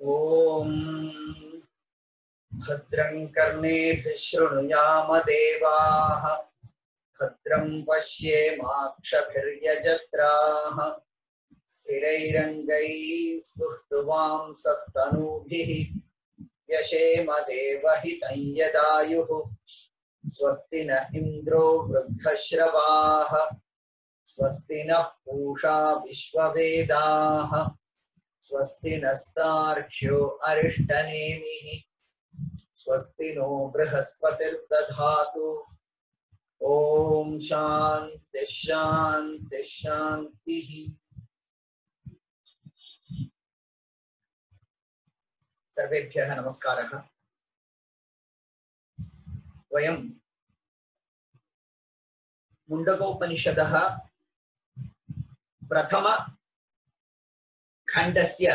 ओम भद्रं कर्णेभिः शृणुयाम देवाः भद्रं पश्येमाक्षभिर्यजत्राः स्थिरैरङ्गैः स्तुष्ट्वांसस्तनूभिः यशेम देवहितं यदायुः स्वस्ति न इन्द्रो वृद्धश्रवाः स्वस्ति नः पूषा विश्ववेदाः स्वस्ति नस्तार्क्ष्यो अरिष्टनेमिः स्वस्ति नो बृहस्पतिर्दधातु। ओम शांति शांति शांति। सर्वेभ्यः नमस्कारः। वयं मुण्डकोपनिषदः प्रथम खण्डस्य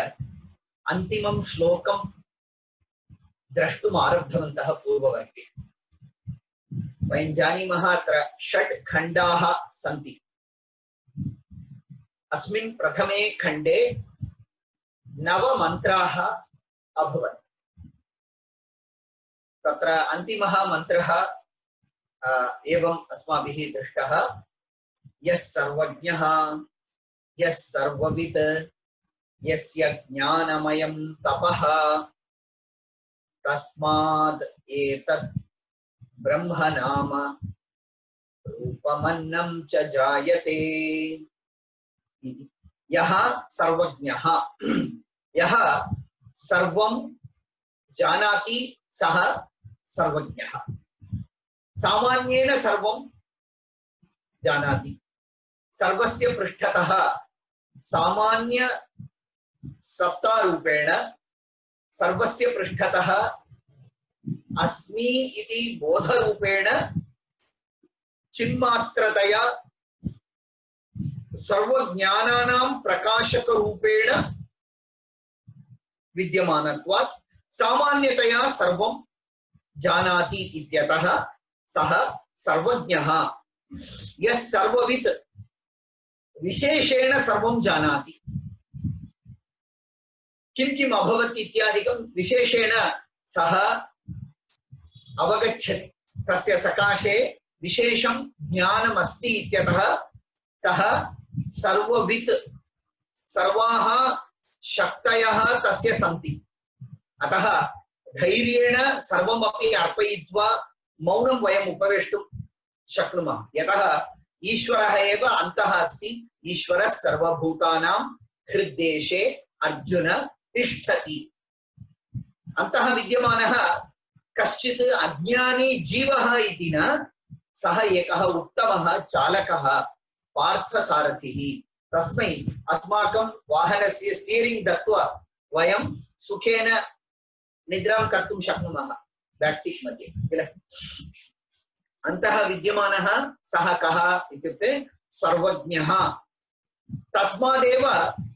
अन्तिमं श्लोकं द्रष्टुम् आरब्धवन्तः पूर्ववर्गे। वयं जानीमः अत्र 6 खण्डाः सन्ति। अस्मिन् प्रथमे खण्डे 9 मन्त्राः अभवन्। तत्र अन्तिमः मन्त्रः एवम् अस्माभिः दृष्टः, यः सर्वज्ञः यः सर्ववित् यस्य ज्ञानमयं तपः तस्माद् एतत् ब्रह्म नाम रूपमन्नं च जायते। यः सर्वज्ञः, यः सर्वं जानाति सः सर्वज्ञः। सामान्येन सर्वं जानाति। सर्वस्य पृष्ठतः सामान्य सत्तारूपेण सर्वस्य पृष्ठतः अस्मि इति बोधरूपेण चिन्मात्रतया सर्वज्ञानानां प्रकाशकरूपेण विद्यमानत्वात् सामान्यतया सर्वं जानाति इत्यतः सः सर्वज्ञः। यः सर्ववित् विशेषेण सर्वं जानाति। किं किम् अभवत् इत्यादिकं विशेषेण सः अवगच्छति। तस्य सकाशे विशेषं ज्ञानमस्ति इत्यतः सः सर्ववित्, सर्वाः शक्तयः तस्य सन्ति। अतः धैर्येण सर्वमपि अर्पयित्वा मौनं वयम् उपवेष्टुं शक्नुमः। यतः ईश्वरः एव अन्तः अस्ति। ईश्वरः सर्वभूतानां हृद्देशे अर्जुन तिष्ठति। अन्तः विद्यमानः कश्चित् अज्ञानी जीवः इति न, सः एकः उत्तमः चालकः पार्थसारथिः। तस्मै अस्माकं वाहनस्य स्टीयरिंग् दत्त्वा वयं सुखेन निद्रां कर्तुं शक्नुमः बैक् सीट् मध्ये किल। अन्तः विद्यमानः सः कः इत्युक्ते सर्वज्ञः। तस्मादेव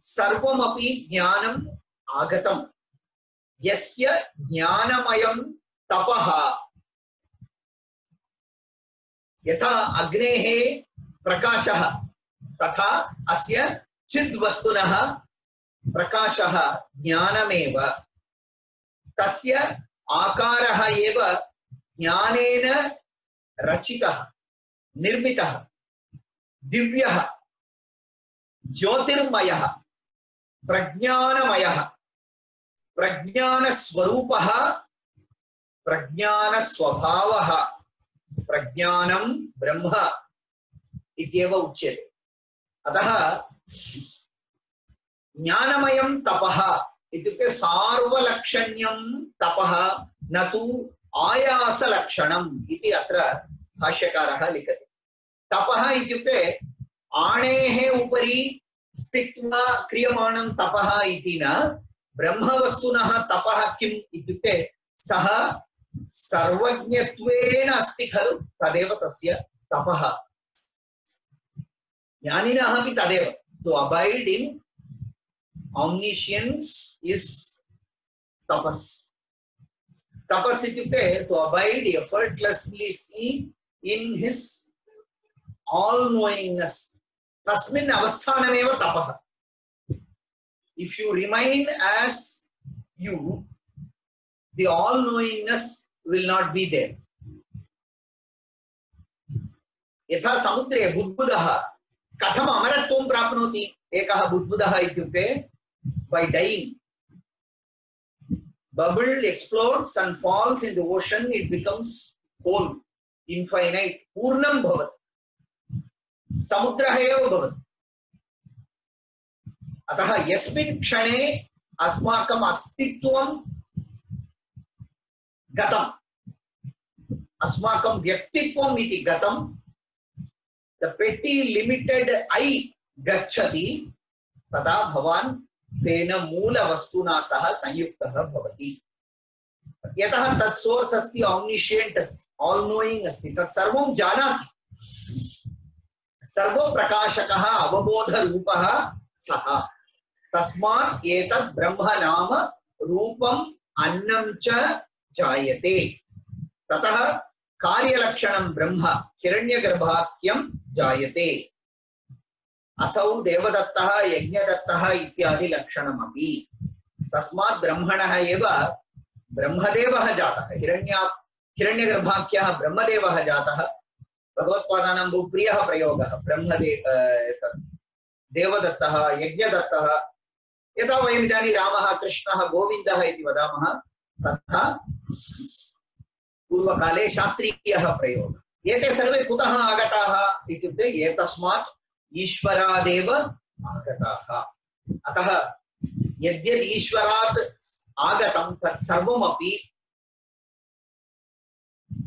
सर्वमपि ज्ञानम् आगतं। यस्य ज्ञानमयं तपः, यथा अग्नेः प्रकाशः तथा अस्य चिद्वस्तुनः प्रकाशः ज्ञानमेव। तस्य आकारः एव ज्ञानेन रचितः, निर्मितः, दिव्यः, ज्योतिर्मयः, प्रज्ञानमयः, प्रज्ञानस्वरूपः, प्रज्ञानस्वभावः, प्रज्ञानं ब्रह्म इत्येव उच्यते। अतः ज्ञानमयं तपः इत्युक्ते सार्वलक्षण्यं तपः, न तु आयासलक्षणम् इति अत्र भाष्यकारः लिखति। तपः इत्युक्ते आणेः उपरि स्थित्वा क्रियमाणं तपः इति न। ब्रह्मवस्तुनः तपः किम् इत्युक्ते सः सर्वज्ञत्वेन अस्ति खलु, तदेव तस्य तपः। ज्ञानिनः अपि तदेव। To abide in omniscience is tapas. Tapas ityukte to abide effortlessly in his all knowingness. Tasmin avasthanameva tapah. If you remain as you, the all-knowingness will not be there. यथा समुद्रे बुद्बुदः कथम अमरत्वं प्राप्नोति एकः बुद्बुदः इत्युक्ते by dying. Bubble explodes and falls in the ocean, it becomes whole, infinite, पूर्णं भवति. समुद्रः एव भवति. अतः यस्मिन् क्षणे अस्माकम् अस्तित्वं गतम्, अस्माकं व्यक्तित्वम् इति गतम्, the petty limited I गच्छति, तदा भवान् तेन मूलवस्तुना सह संयुक्तः भवति. यतः तत् सोर्स अस्ति, omniscient अस्ति, all knowing अस्ति, तत् सर्वं जानाति, सर्वप्रकाशकः अवबोधरूपः सः. तस्मात् एतत् ब्रह्म नाम रूपम् अन्नं च जायते. ततः कार्यलक्षणं ब्रह्म हिरण्यगर्भाख्यं जायते. असौ देवदत्तः यज्ञदत्तः इत्यादि लक्षणमपि. तस्मात् ब्रह्मणः एव ब्रह्मदेवः जातः. हिरण्यगर्भाख्यः ब्रह्मदेवः जातः. भगवत्पादानां बहु प्रियः प्रयोगः देवदत्तः यज्ञदत्तः. यथा वयम् इदानीं रामः कृष्णः गोविन्दः इति वदामः, तथा पूर्वकाले शास्त्रीयः प्रयोगः. एते सर्वे कुतः आगताः इत्युक्ते एतस्मात् ईश्वरादेव आगताः. अतः यद्यद् ईश्वरात् आगतं तत् सर्वमपि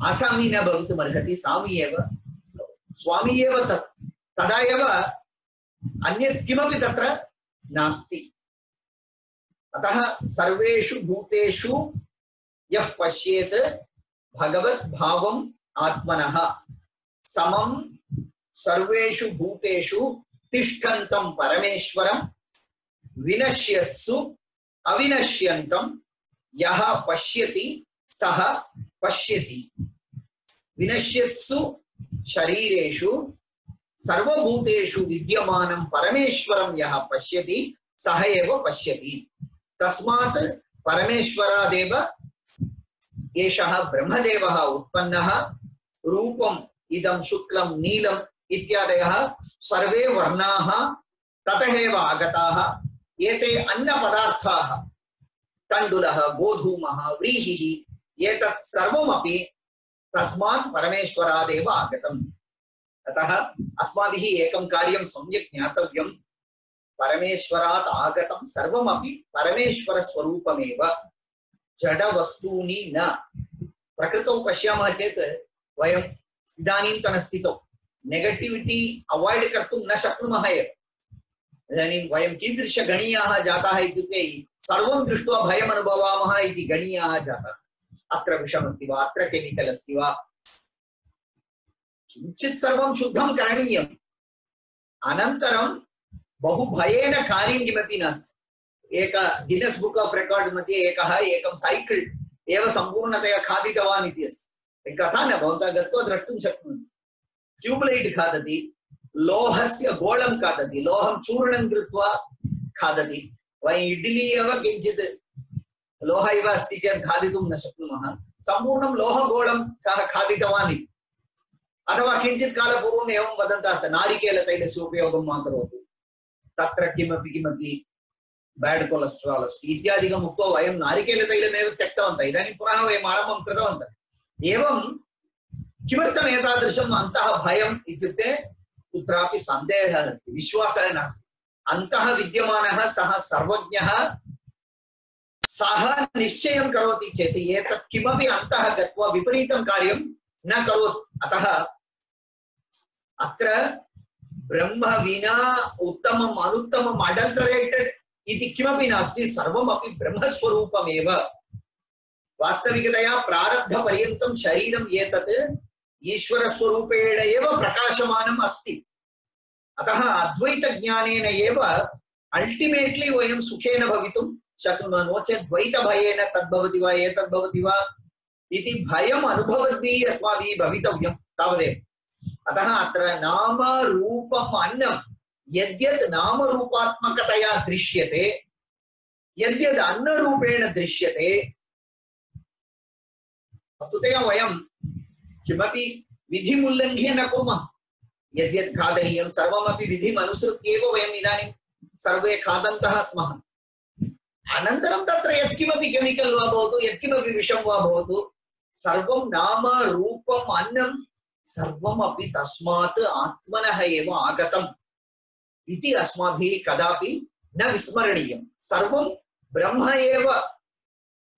आसामी न भवितुमर्हति, सामी एव, स्वामी एव तत्. तदा एव अन्यत् किमपि तत्र नास्ति. अतः सर्वेषु भूतेषु यः पश्येत् भगवत् भावम् आत्मनः समं सर्वेषु भूतेषु तिष्ठन्तं परमेश्वरं विनश्यत्सु अविनश्यन्तं यः पश्यति सः पश्यति. विनश्यत्सु शरीरेषु सर्वभूतेषु विद्यमानं परमेश्वरं यः पश्यति सः एव पश्यति. तस्मात् परमेश्वरादेव एषः ब्रह्मदेवः उत्पन्नः. रूपम् इदं शुक्लं नीलम् इत्यादयः सर्वे वर्णाः ततः एव आगताः. एते अन्नपदार्थाः, तण्डुलः, गोधूमः, व्रीहिः, एतत् सर्वमपि तस्मात् परमेश्वरादेव आगतम्. अतः अस्माभिः एकं कार्यं सम्यक् ज्ञातव्यं. परमेश्वरात् आगतं सर्वमपि परमेश्वरस्वरूपमेव, जडवस्तूनि न. प्रकृतौ पश्यामः चेत् वयम् इदानीन्तनस्थितौ नेगटिविटी अवाय्ड् कर्तुं न शक्नुमः एव. इदानीं वयं कीदृशगणीयाः जाताः इत्युक्ते सर्वं दृष्ट्वा भयम् अनुभवामः इति गणीयाः जाताः. अत्र विषमस्ति वा, अत्र केमिकल् अस्ति वा, किञ्चित् सर्वं शुद्धं करणीयम्. अनन्तरं बहु भयेन कार्यं किमपि नास्ति. एक गिनेस् बुक् आफ् रेकार्ड् मध्ये एकं सैकल् एव सम्पूर्णतया खादितवान् इति अस्ति. कथा न, भवन्तः गत्वा द्रष्टुं शक्नुवन्ति. ट्यूब्लैट् खादति, लोहस्य गोलं खादति, लोहं चूर्णं कृत्वा खादति. वयम् इड्ली एव किञ्चित् लोह इव अस्ति चेत् खादितुं न शक्नुमः. सम्पूर्णं लोहगोलं सः खादितवान् इति. अथवा किञ्चित् कालपूर्वम् एवं वदन्तः आसन्, नारिकेलतैलस्य उपयोगं मा करोतु, तत्र किमपि बैड कोलेस्ट्राल् अस्ति इत्यादिकम् उक्त्वा वयं नारिकेलतैलमेव त्यक्तवन्तः. इदानीं पुनः वयम् आरम्भं कृतवन्तः. एवं किमर्थम् एतादृशम् अन्तः भयम् इत्युक्ते कुत्रापि सन्देहः अस्ति, विश्वासः नास्ति. अन्तः विद्यमानः सः सर्वज्ञः, सः निश्चयं करोति चेत् एतत् किमपि अन्तः गत्वा विपरीतं कार्यं न करोति. अतः अत्र ब्रह्म विना उत्तमम् अनुत्तमम् अडल्टरेटेड् इति किमपि नास्ति. सर्वमपि ब्रह्मस्वरूपमेव. वास्तविकतया प्रारब्धपर्यन्तं शरीरम् एतत् ईश्वरस्वरूपेण एव प्रकाशमानम् अस्ति. अतः अद्वैतज्ञानेन एव अल्टिमेट्लि वयं सुखेन भवितुं शक्नुमः. नो चेत् द्वैतभयेन तद्भवति वा एतद्भवति वा इति भयम् अनुभवद्भिः अस्माभिः भवितव्यं, तावदेव. अतः अत्र नाम रूपम् अन्नं यद्यत् नामरूपात्मकतया दृश्यते, यद्यद् अन्नरूपेण दृश्यते वस्तुतः वयं किमपि विधिमुल्लङ्घ्य न कुर्मः। यद्यद् खादनीयं सर्वमपि विधिम् अनुसृत्य एव वयम् इदानीं सर्वे खादन्तः स्मः। अनन्तरं तत्र यत्किमपि केमिकल् वा भवतु यत्किमपि विषं वा भवतु सर्वं नाम रूपम् अन्नं सर्वमपि तस्मात् आत्मनः एव आगतम् इति अस्माभिः कदापि न विस्मरणीयं। सर्वं ब्रह्म एव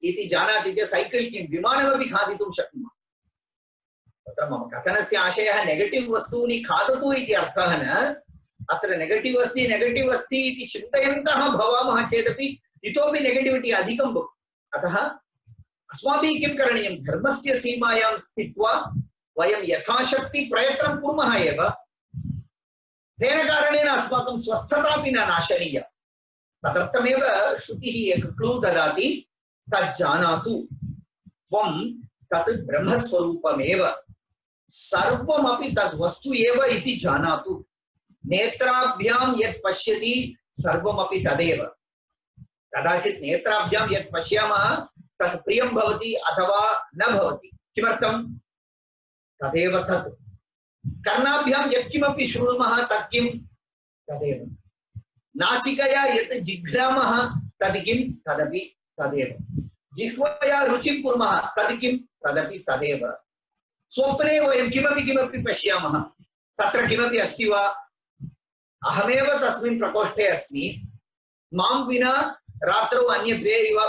इति जानाति चेत् सैकल् किं विमानमपि खादितुं शक्नुमः। तत्र मम कथनस्य आशयः नेगेटिव् वस्तूनि खादतु इति अर्थः न। अत्र नेगेटिव् अस्ति इति चिन्तयन्तः भवामः चेदपि इतोपि नेगेटिविटी अधिकं भवति। अतः अस्माभिः किं करणीयं, धर्मस्य सीमायां स्थित्वा वयं यथाशक्ति प्रयत्नं कुर्मः एव। तेन कारणेन अस्माकं स्वस्थतापि न नाशनीया। तदर्थमेव श्रुतिः एक क्लू ददाति, तज्जानातु त्वं तत् ब्रह्मस्वरूपमेव सर्वमपि तद्वस्तु एव इति जानातु। नेत्राभ्यां यत् पश्यति सर्वमपि तदेव। कदाचित् नेत्राभ्यां यत् पश्यामः तत् प्रियं भवति अथवा न भवति। किमर्थं? तदेव तत्। कर्णाभ्यां यत्किमपि शृणुमः तत् किं? तदेव। नासिकया यत् जिघ्रामः तत् किं? तदपि तदेव। जिह्वया रुचिं कुर्मः तत् किं? तदपि तदेव। स्वप्ने वयं किमपि पश्यामः तत्र किमपि अस्ति वा? अहमेव तस्मिन् प्रकोष्ठे अस्मि, मां विना रात्रौ अन्य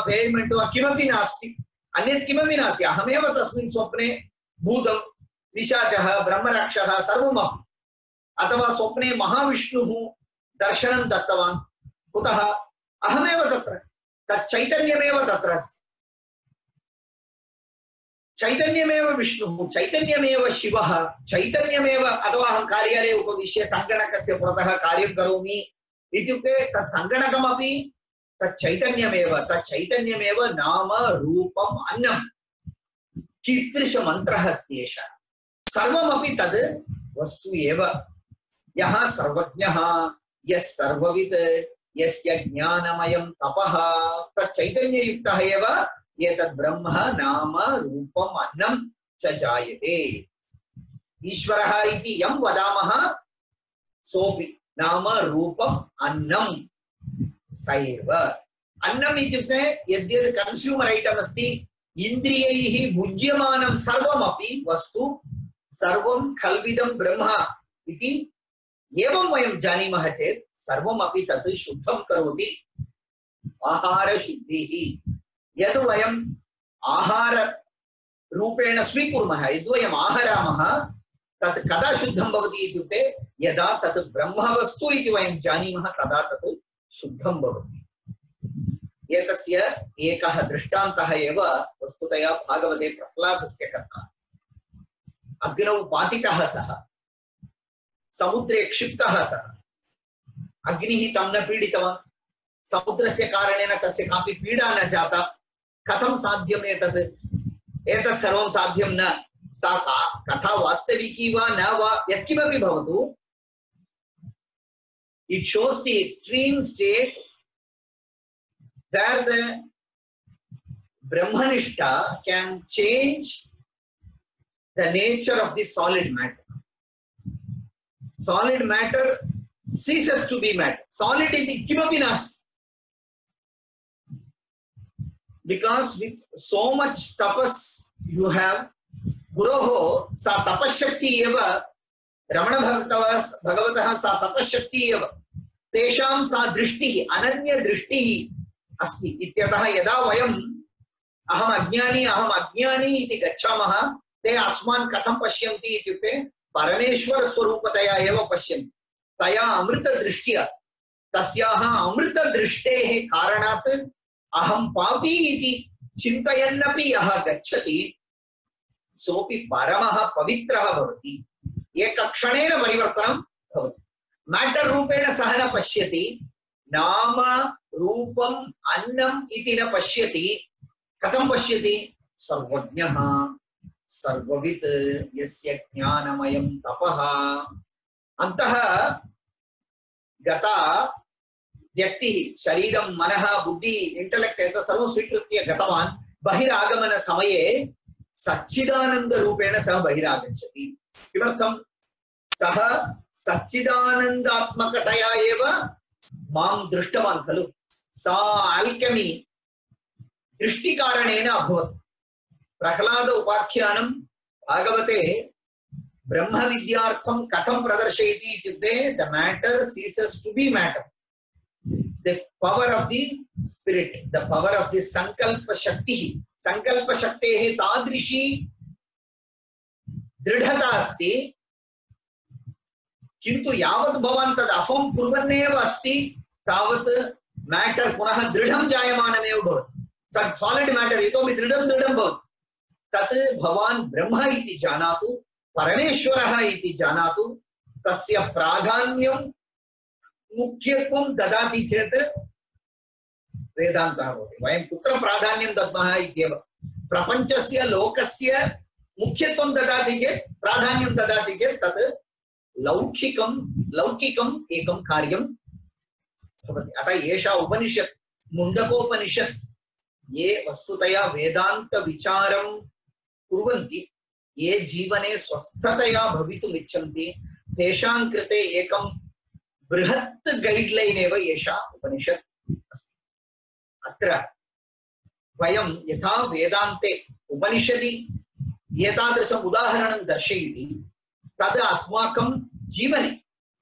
पेयमेण्ट् वा किमपि नास्ति, अन्यत् किमपि नास्ति। अहमेव तस्मिन् स्वप्ने भूतं पिशाचः ब्रह्मराक्षसः सर्वमपि। अथवा स्वप्ने महाविष्णुः दर्शनं दत्तवान्, कुतः? अहमेव तत्र, तच्चैतन्यमेव तत्र अस्ति। चैतन्यमेव विष्णुः, चैतन्यमेव शिवः, चैतन्यमेव। अथवा अहं कार्यालये उपविश्य सङ्गणकस्य पुरतः कार्यं करोमि इत्युक्ते तत् सङ्गणकमपि तच्चैतन्यमेव नाम रूपम् अन्नं। कीदृशमन्त्रः अस्ति एषः? सर्वमपि तद् वस्तु एव। यः सर्वज्ञः, यः सर्ववित्, यस्य ज्ञानमयं तपः, तच्चैतन्ययुक्तः एव एतद् ब्रह्म नाम रूपम् अन्नं च जायते। ईश्वरः इति यं वदामः सोऽपि नाम रूपम् अन्नं स एव। अन्नम् इत्युक्ते यद्यद् कन्स्यूमर् ऐटम् अस्ति, इन्द्रियैः भुज्यमानं सर्वमपि वस्तु सर्वं खल्विदं ब्रह्म इति एवं वयं जानीमः चेत् सर्वमपि तत् शुद्धं करोति। आहारशुद्धिः यद् वयम् आहाररूपेण स्वीकुर्मः, यद्वयम् आहरामः तत् कदा शुद्धं भवति इत्युक्ते यदा तत् ब्रह्मवस्तु इति वयं जानीमः तदा तत् शुद्धं भवति। एतस्य एकः दृष्टान्तः एव वस्तुतया भागवते प्रह्लादस्य कथा। अग्नौ पातितः सः, समुद्रे क्षिप्तः सः, अग्निः तं न पीडितवान्, समुद्रस्य कारणेन तस्य कापि पीडा न जाता। कथं साध्यम् एतत्? एतत् सर्वं साध्यं न। सा कथा वास्तविकी वा न वा यत्किमपि भवतु, it shows the extreme state where the Brahmanishta can change the nature of the solid matter. Solid matter ceases to be matter. Solid is kimapi nasti. Because with so much tapas you have, Guroho sa tapashakti eva, Ramana Bhagavataha sa tapashakti eva, Tesham sa drishti, ananya drishti asti. Ityataha yada vayam aham ajnani iti gacchamaha, te asman katham pashyanti ityukte Parameshwara swarupataya eva pashyanti. Taya amrita drishtiya, tasyaha amrita drishtehe karanat aham papi iti चिन्तयन्नपि यः गच्छति सोऽपि परमः पवित्रः भवति। एकक्षणेन परिवर्तनं भवति। Matter रूपेण सः न पश्यति, नाम रूपम् अन्नम् इति न पश्यति। कथं पश्यति? सर्वज्ञः सर्ववित् यस्य ज्ञानमयं तपः। अन्तः गता व्यक्तिः शरीरं मनः बुद्धि इंटेलेक्ट एतत् सर्वं स्वीकृत्य गतवान् बहिरागमन समये सच्चिदानंद रूपेण सः बहिरागच्छति किमर्थं सः सच्चिदानंदात्मकतया एव मां दृष्टवान् खलु सा अल्केमी दृष्टिकारणेन अभवत् प्रह्लाद उपाख्यानं भागवते ब्रह्म विद्यार्थं कथं प्रदर्शयति इत्युक्ते the matter ceases to be matter the power of the spirit the power of the sankalpa शक्तेः तादृशी दृढता अस्ति किन्तु यावत् भवान् तद् अफं कुर्वन्नेव अस्ति तावत् मैटर पुनः दृढं जायमानमेव भवति सॉलिड मैटर इतोपि दृढं भवति तत् भवान् ब्रह्म इति जानातु परमेश्वरः इति जानातु तस्य प्राधान्यं मुख्यत्वं ददाति चेत् वेदान्तः भवति वयं कुत्र प्राधान्यं दद्मः इत्येव प्रपञ्चस्य लोकस्य मुख्यत्वं ददाति चेत् प्राधान्यं ददाति चेत् तत् लौकिकम् एकं कार्यं भवति अतः एषा उपनिषत् मुण्डकोपनिषत् ये वस्तुतया वेदान्त विचारं कुर्वन्ति ये जीवने स्वस्थतया भवितुम् इच्छन्ति तेषां कृते एकं बृहत् गाइडलाइन एव एषा उपनिषत् अस्ति अत्र वयं यथा वेदान्ते उपनिषदि एतादृशम् उदाहरणं दर्शयति तद् अस्माकं जीवने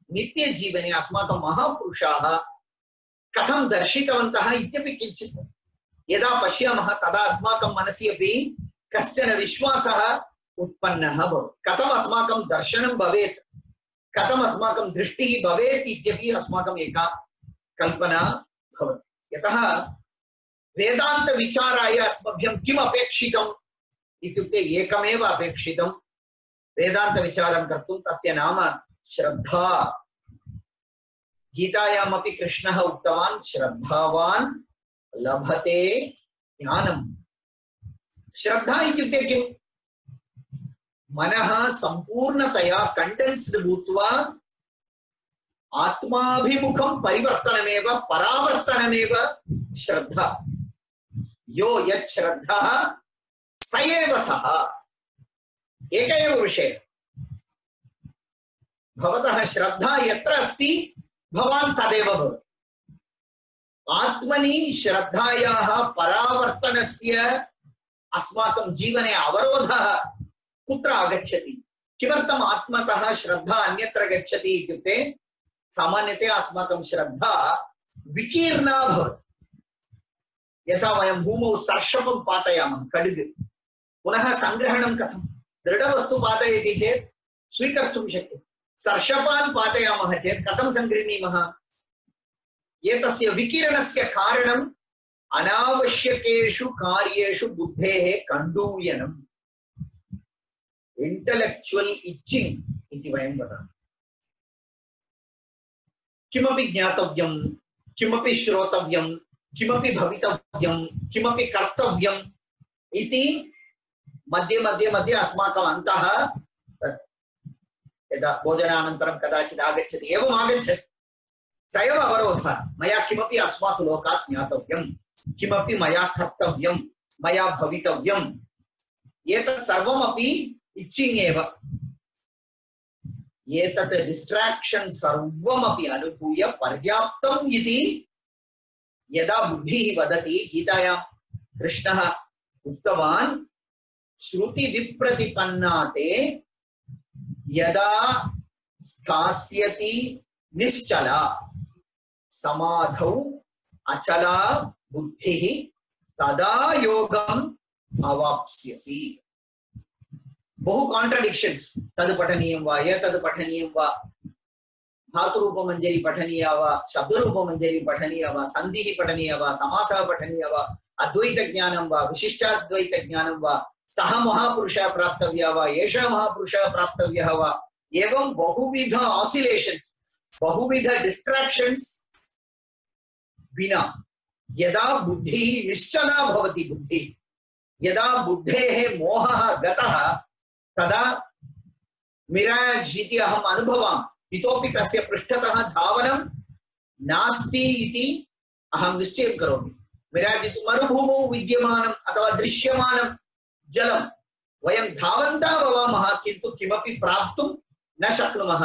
नित्यजीवने अस्माकं महापुरुषाः कथं दर्शितवन्तः इत्यपि किञ्चित् यदा पश्यामः तदा अस्माकं मनसि अपि कश्चन विश्वासः उत्पन्नः भवति कथम् अस्माकं दर्शनं भवेत् कथम् अस्माकं दृष्टिः भवेत् इत्यपि अस्माकम् एका कल्पना भवति यतः वेदान्त विचाराय अस्मभ्यं किम् अपेक्षितम् इत्युक्ते एकमेव अपेक्षितं वेदान्त विचारं कर्तुं तस्य नाम श्रद्धा गीतायामपि कृष्णः उक्तवान् श्रद्धावान् लभते ज्ञानम् श्रद्धा इत्युक्ते किम् मनः संपूर्णतया कंडेन्स्ड भूत्वा आत्माभिमुखं परिवर्तनमेव परावर्तनमेव श्रद्धा यो यत् श्रद्धः स एव सः एक एव विषय भवतः श्रद्धा यत्र अस्ति भवान् तदेव भवति आत्मनि श्रद्धायाः परावर्तनस्य अस्माकं जीवने अवरोधः कुत्र आगच्छति किमर्थम् आत्मतः श्रद्धा अन्यत्र गच्छति इत्युक्ते सामान्यतया अस्माकं श्रद्धा विकीर्णा भवति यथा वयं भूमौ सर्षपं पातयामः खड्ग पुनः संग्रहणं कथं दृढवस्तु पातयति चेत् स्वीकर्तुं शक्यते सर्षपान् पातयामः चेत् कथं सङ्गृह्णीमः एतस्य विकिरणस्य कारणम् अनावश्यकेषु कार्येषु बुद्धेः कण्डूयनम् इंटेलेक्चुअल इचिंग इति वयं वदामः किमपि ज्ञातव्यं किमपि श्रोतव्यं किमपि भवितव्यं किमपि कर्तव्यम् इति मध्ये मध्ये मध्ये अस्माकम् अन्तः यदा भोजनानन्तरं कदाचित् आगच्छति एवम् आगच्छति स एव अवरोधः मया किमपि अस्मात् लोकात् ज्ञातव्यं किमपि मया कर्तव्यं मया भवितव्यम् एतत् सर्वमपि इच्छिंग एव एतत् डिस्ट्राक्शन सर्वमपि अनुभूय पर्याप्तम् इति यदा बुद्धिः वदति गीतायां कृष्णः उक्तवान् श्रुति विप्रतिपन्नाते यदा स्थास्यति निश्चला समाधौ अचला बुद्धिः तदा योगम् अवाप्स्यसि बहु कॉन्ट्रडिक्शन्स तद् पठनीयं वा एतद् पठनीयं वा धातुरूपमञ्जरी पठनीया वा शब्दरूपमञ्जरी पठनीया वा सन्धिः पठनीया वा समासः पठनीयः वा अद्वैतज्ञानं वा विशिष्टाद्वैतज्ञानं वा सः महापुरुषः प्राप्तव्यः वा एषः महापुरुषः प्राप्तव्यः वा एवं बहुविध ऑसिलेशन्स बहुविध डिस्ट्रैक्शन्स विना यदा बुद्धिः निश्चला भवति बुद्धिः यदा बुद्धेः मोहः गतः तदा मिराज इति अहम् अनुभवामि इतोपि तस्य पृष्ठतः धावनं नास्ति इति अहं निश्चयं करोमि। विराजित मरुभूमौ विद्यमानम् अथवा दृश्यमानं जलं वयं धावन्तः भवामः किन्तु किमपि प्राप्तुं न शक्नुमः।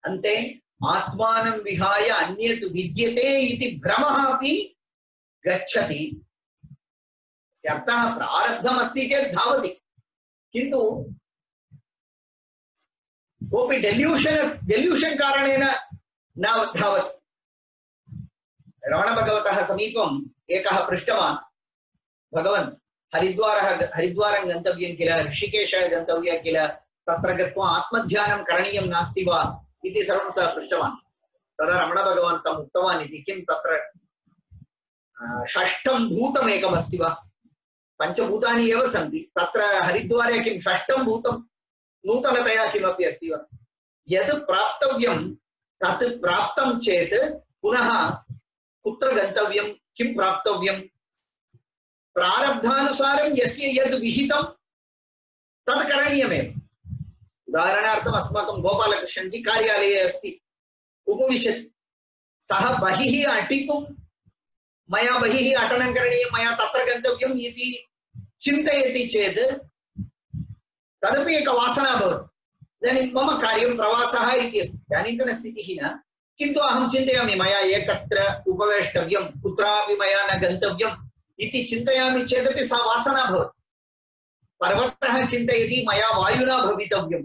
अन्ते आत्मानं विहाय अन्यत् विद्यते इति भ्रमः अपि गच्छति। अर्थः प्रारब्धम् अस्ति चेत् धावति, किन्तु कोऽपि डेल्यूषन् कारणेन न धावति। रमणभगवतः समीपम् एकः पृष्टवान्, भगवन् हरिद्वारं गन्तव्यं किल, ऋषिकेशः गन्तव्यः किल, तत्र गत्वा आत्मध्यानं करणीयं नास्ति वा इति सर्वं सः पृष्टवान्। तदा रमणभगवान् तम् उक्तवान् इति, किं तत्र षष्ठं भूतम् एकमस्ति वा? पञ्चभूतानि एव सन्ति, तत्र हरिद्वारे किं षष्ठं भूतं नूतनतया किमपि अस्ति वा? यद् प्राप्तव्यं तत् प्राप्तं चेत् पुनः कुत्र गन्तव्यं, किं प्राप्तव्यं? प्रारब्धानुसारं यस्य यद् विहितं तद् करणीयमेव। उदाहरणार्थम् अस्माकं गोपालकृष्णजी कार्यालये अस्ति, उपविशति, सः बहिः अटितुं, मया बहिः अटनं करणीयं, मया तत्र गन्तव्यम् इति चिन्तयति चेत् तदपि एक वासना भवति। इदानीं मम कार्यं प्रवासः इति अस्ति, इदानीन्तनस्थितिः न, किन्तु अहं चिन्तयामि मया एकत्र उपवेष्टव्यं, कुत्रापि मया न गन्तव्यम् इति चिन्तयामि चेदपि सा वासना भवति। पर्वतः चिन्तयति मया वायुना भवितव्यं,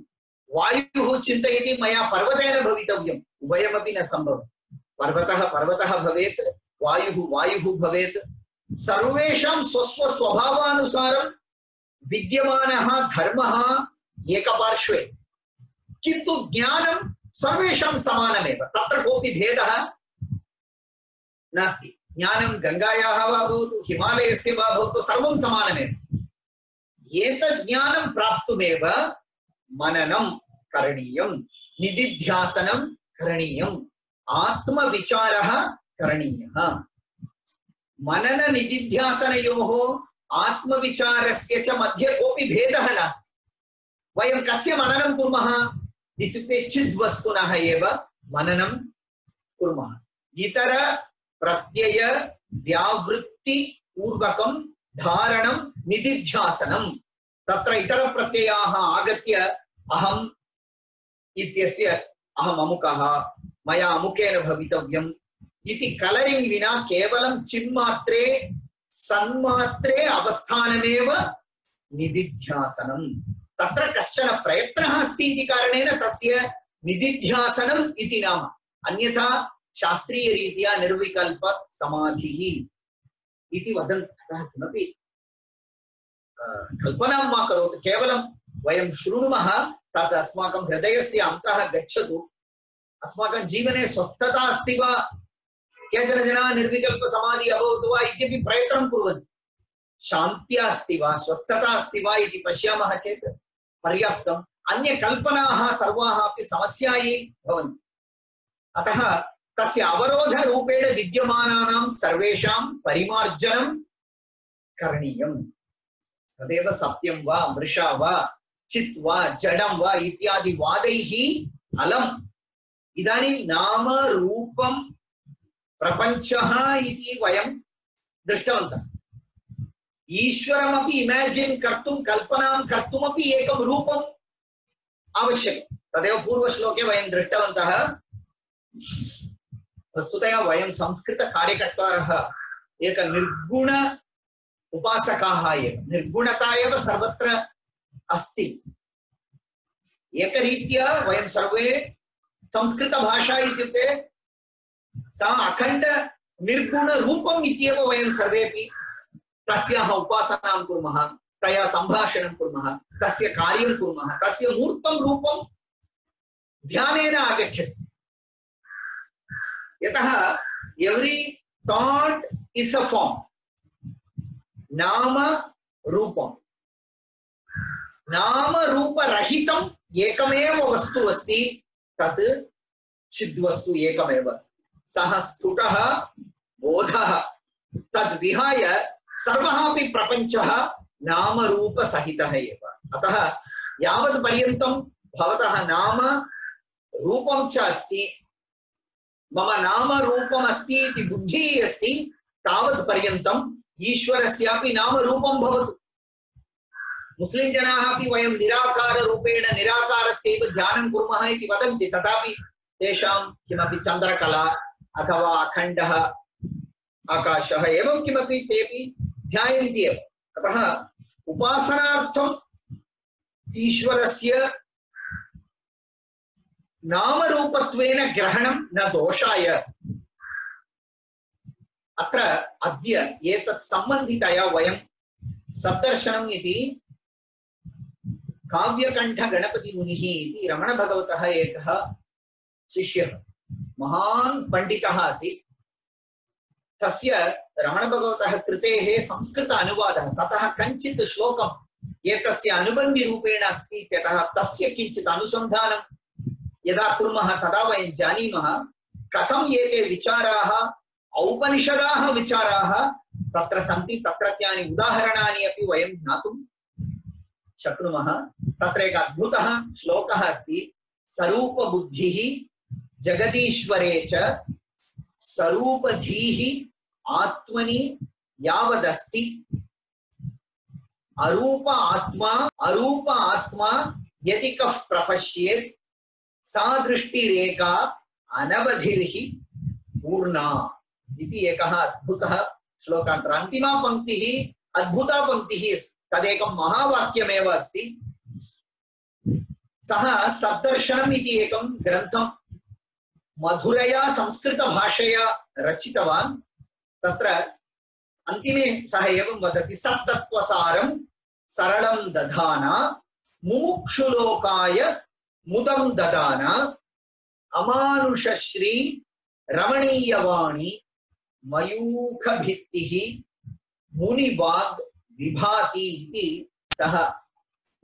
वायुः चिन्तयति मया पर्वतेन भवितव्यम्, उभयमपि न सम्भवति। पर्वतः पर्वतः भवेत्, वायुः वायुः भवेत्। सर्वेषां स्वस्वभावानुसारं विद्यमानः धर्मः एकपार्श्वे, किन्तु ज्ञानं सर्वेषां समानमेव, तत्र कोऽपि भेदः नास्ति। ज्ञानं गङ्गायाः वा भवतु, हिमालयस्य वा भवतु, सर्वं समानमेव। एतत् ज्ञानं प्राप्तुमेव मननं करणीयं, निदिध्यासनं करणीयम्, आत्मविचारः करणीयः। मनन निदिध्यासनयोः आत्मविचारस्य च मध्ये कोऽपि भेदः नास्ति। वयं कस्य मननं कुर्मः इत्युक्ते चिद्वस्तुनः एव मननं कुर्मः। इतर प्रत्यय व्यावृत्ति पूर्वकं धारणं निदिध्यासनं। तत्र इतर प्रत्ययाः आगत्य अहम् इत्यस्य अहम् अमुकः, मया अमुकेन भवितव्यम् इति कलरिंग विना केवलं चिन्मात्रे सन्मात्रे अवस्थानमेव निदिध्यासनं। तत्र कश्चन प्रयत्नः अस्ति इति कारणेन तस्य निदिध्यासनम् इति नाम। अन्यथा शास्त्रीयरीत्या निर्विकल्प समाधिः इति वदन्ति। अतः किमपि कल्पनां मा करोतु, केवलं वयं शृणुमः तत् अस्माकं हृदयस्य अन्तः गच्छतु। अस्माकं जीवने स्वस्थता अस्ति वा, केचन जनाः निर्विकल्प समाधि अभवतु वा इत्यपि प्रयत्नं कुर्वन्ति। शान्त्या अस्ति वा, स्वस्थता अस्ति वा इति पश्यामः चेत् पर्याप्तम्। अन्य कल्पनाः सर्वाः अपि समस्यायै भवन्ति। अतः तस्य अवरोधरूपेण विद्यमानानां सर्वेषां परिमार्जनं करणीयम्। तदेव सत्यं वा, मृषा वा, चित् वा, जडं वा इत्यादि वादैः अलम्। इदानीं नाम रूपं प्रपञ्चः इति वयं दृष्टवन्तः। ईश्वरमपि इमेजिन् कर्तुं, कल्पनां कर्तुमपि एकं रूपम् आवश्यकं। तदेव पूर्वश्लोके वयं दृष्टवन्तः। वस्तुतः वयं संस्कृतकार्यकर्तारः एक निर्गुण उपासकाः एव। निर्गुणता एव सर्वत्र अस्ति। एकरीत्या वयं सर्वे संस्कृतभाषा इत्युक्ते सा अखण्ड निर्गुण रूपम् इत्येव वयं सर्वेपि तस्याः उपासनां कुर्मः, तया सम्भाषणं कुर्मः, तस्य कार्यं कुर्मः, तस्य मूर्तं रूपं ध्यानेन आगच्छति। यतः every thought is a form. नाम रूपं, नाम रूप रहितम् एकमेव वस्तु अस्ति, तत् चिद्वस्तु एकमेव अस्ति। सः स्फुटः बोधः। तद् विहाय सर्वः अपि प्रपञ्चः नामरूपसहितः एव। अतः यावत् पर्यन्तं भवतः नाम रूपं च अस्ति, मम नाम रूपम् अस्ति इति बुद्धिः अस्ति तावत् पर्यन्तम् ईश्वरस्यापि नाम रूपं भवतु। मुस्लिं जनाः अपि वयं निराकाररूपेण निराकारस्यैव ध्यानं कुर्मः इति वदन्ति, तथापि तेषां किमपि चन्द्रकला अथवा अखण्डः आकाशः एवं किमपि तेपि ध्यायन्ति एव। अतः उपासनार्थम् ईश्वरस्य नामरूपत्वेन ग्रहणं न दोषाय। अत्र अद्य एतत् सम्बन्धितया वयं सप्तर्षणम् इति काव्यकण्ठगणपतिमुनिः इति रमणभगवतः एकः शिष्यः महान् पण्डितः आसीत्। तस्य रमणभगवतः कृतेः संस्कृत अनुवादः, ततः कञ्चित् श्लोकम् एतस्य अनुबन्धिरूपेण अस्ति इत्यतः तस्य किञ्चित् अनुसन्धानं यदा कुर्मः तदा वयं जानीमः कथम् एते विचाराः औपनिषदाः विचाराः तत्र सन्ति। तत्रत्यानि उदाहरणानि अपि वयं ज्ञातुं शक्नुमः। तत्र एकः अद्भुतः श्लोकः अस्ति, स्वरूपबुद्धिः जगदीश्वरे च स्वरूपधीः आत्मनि यावदस्ति अरूप आत्मा यदि कः प्रपश्येत् सा दृष्टिरेका अनवधिर्हि पूर्णा इति एकः अद्भुतः श्लोकान्तः। अन्तिमा पङ्क्तिः अद्भुता पङ्क्तिः अस्ति, तदेकं महावाक्यमेव अस्ति। सः सप्तर्षणम् इति एकं ग्रन्थं मधुरया संस्कृतभाषया रचितवान्। तत्र अन्तिमे सः एवं वदति, सत्तत्त्वसारं सरलं दधाना मुमुक्षुलोकाय मुदं ददाना अमानुषश्री रमणीयवाणी मयूखभित्तिः मुनिवाग् विभाति इति सः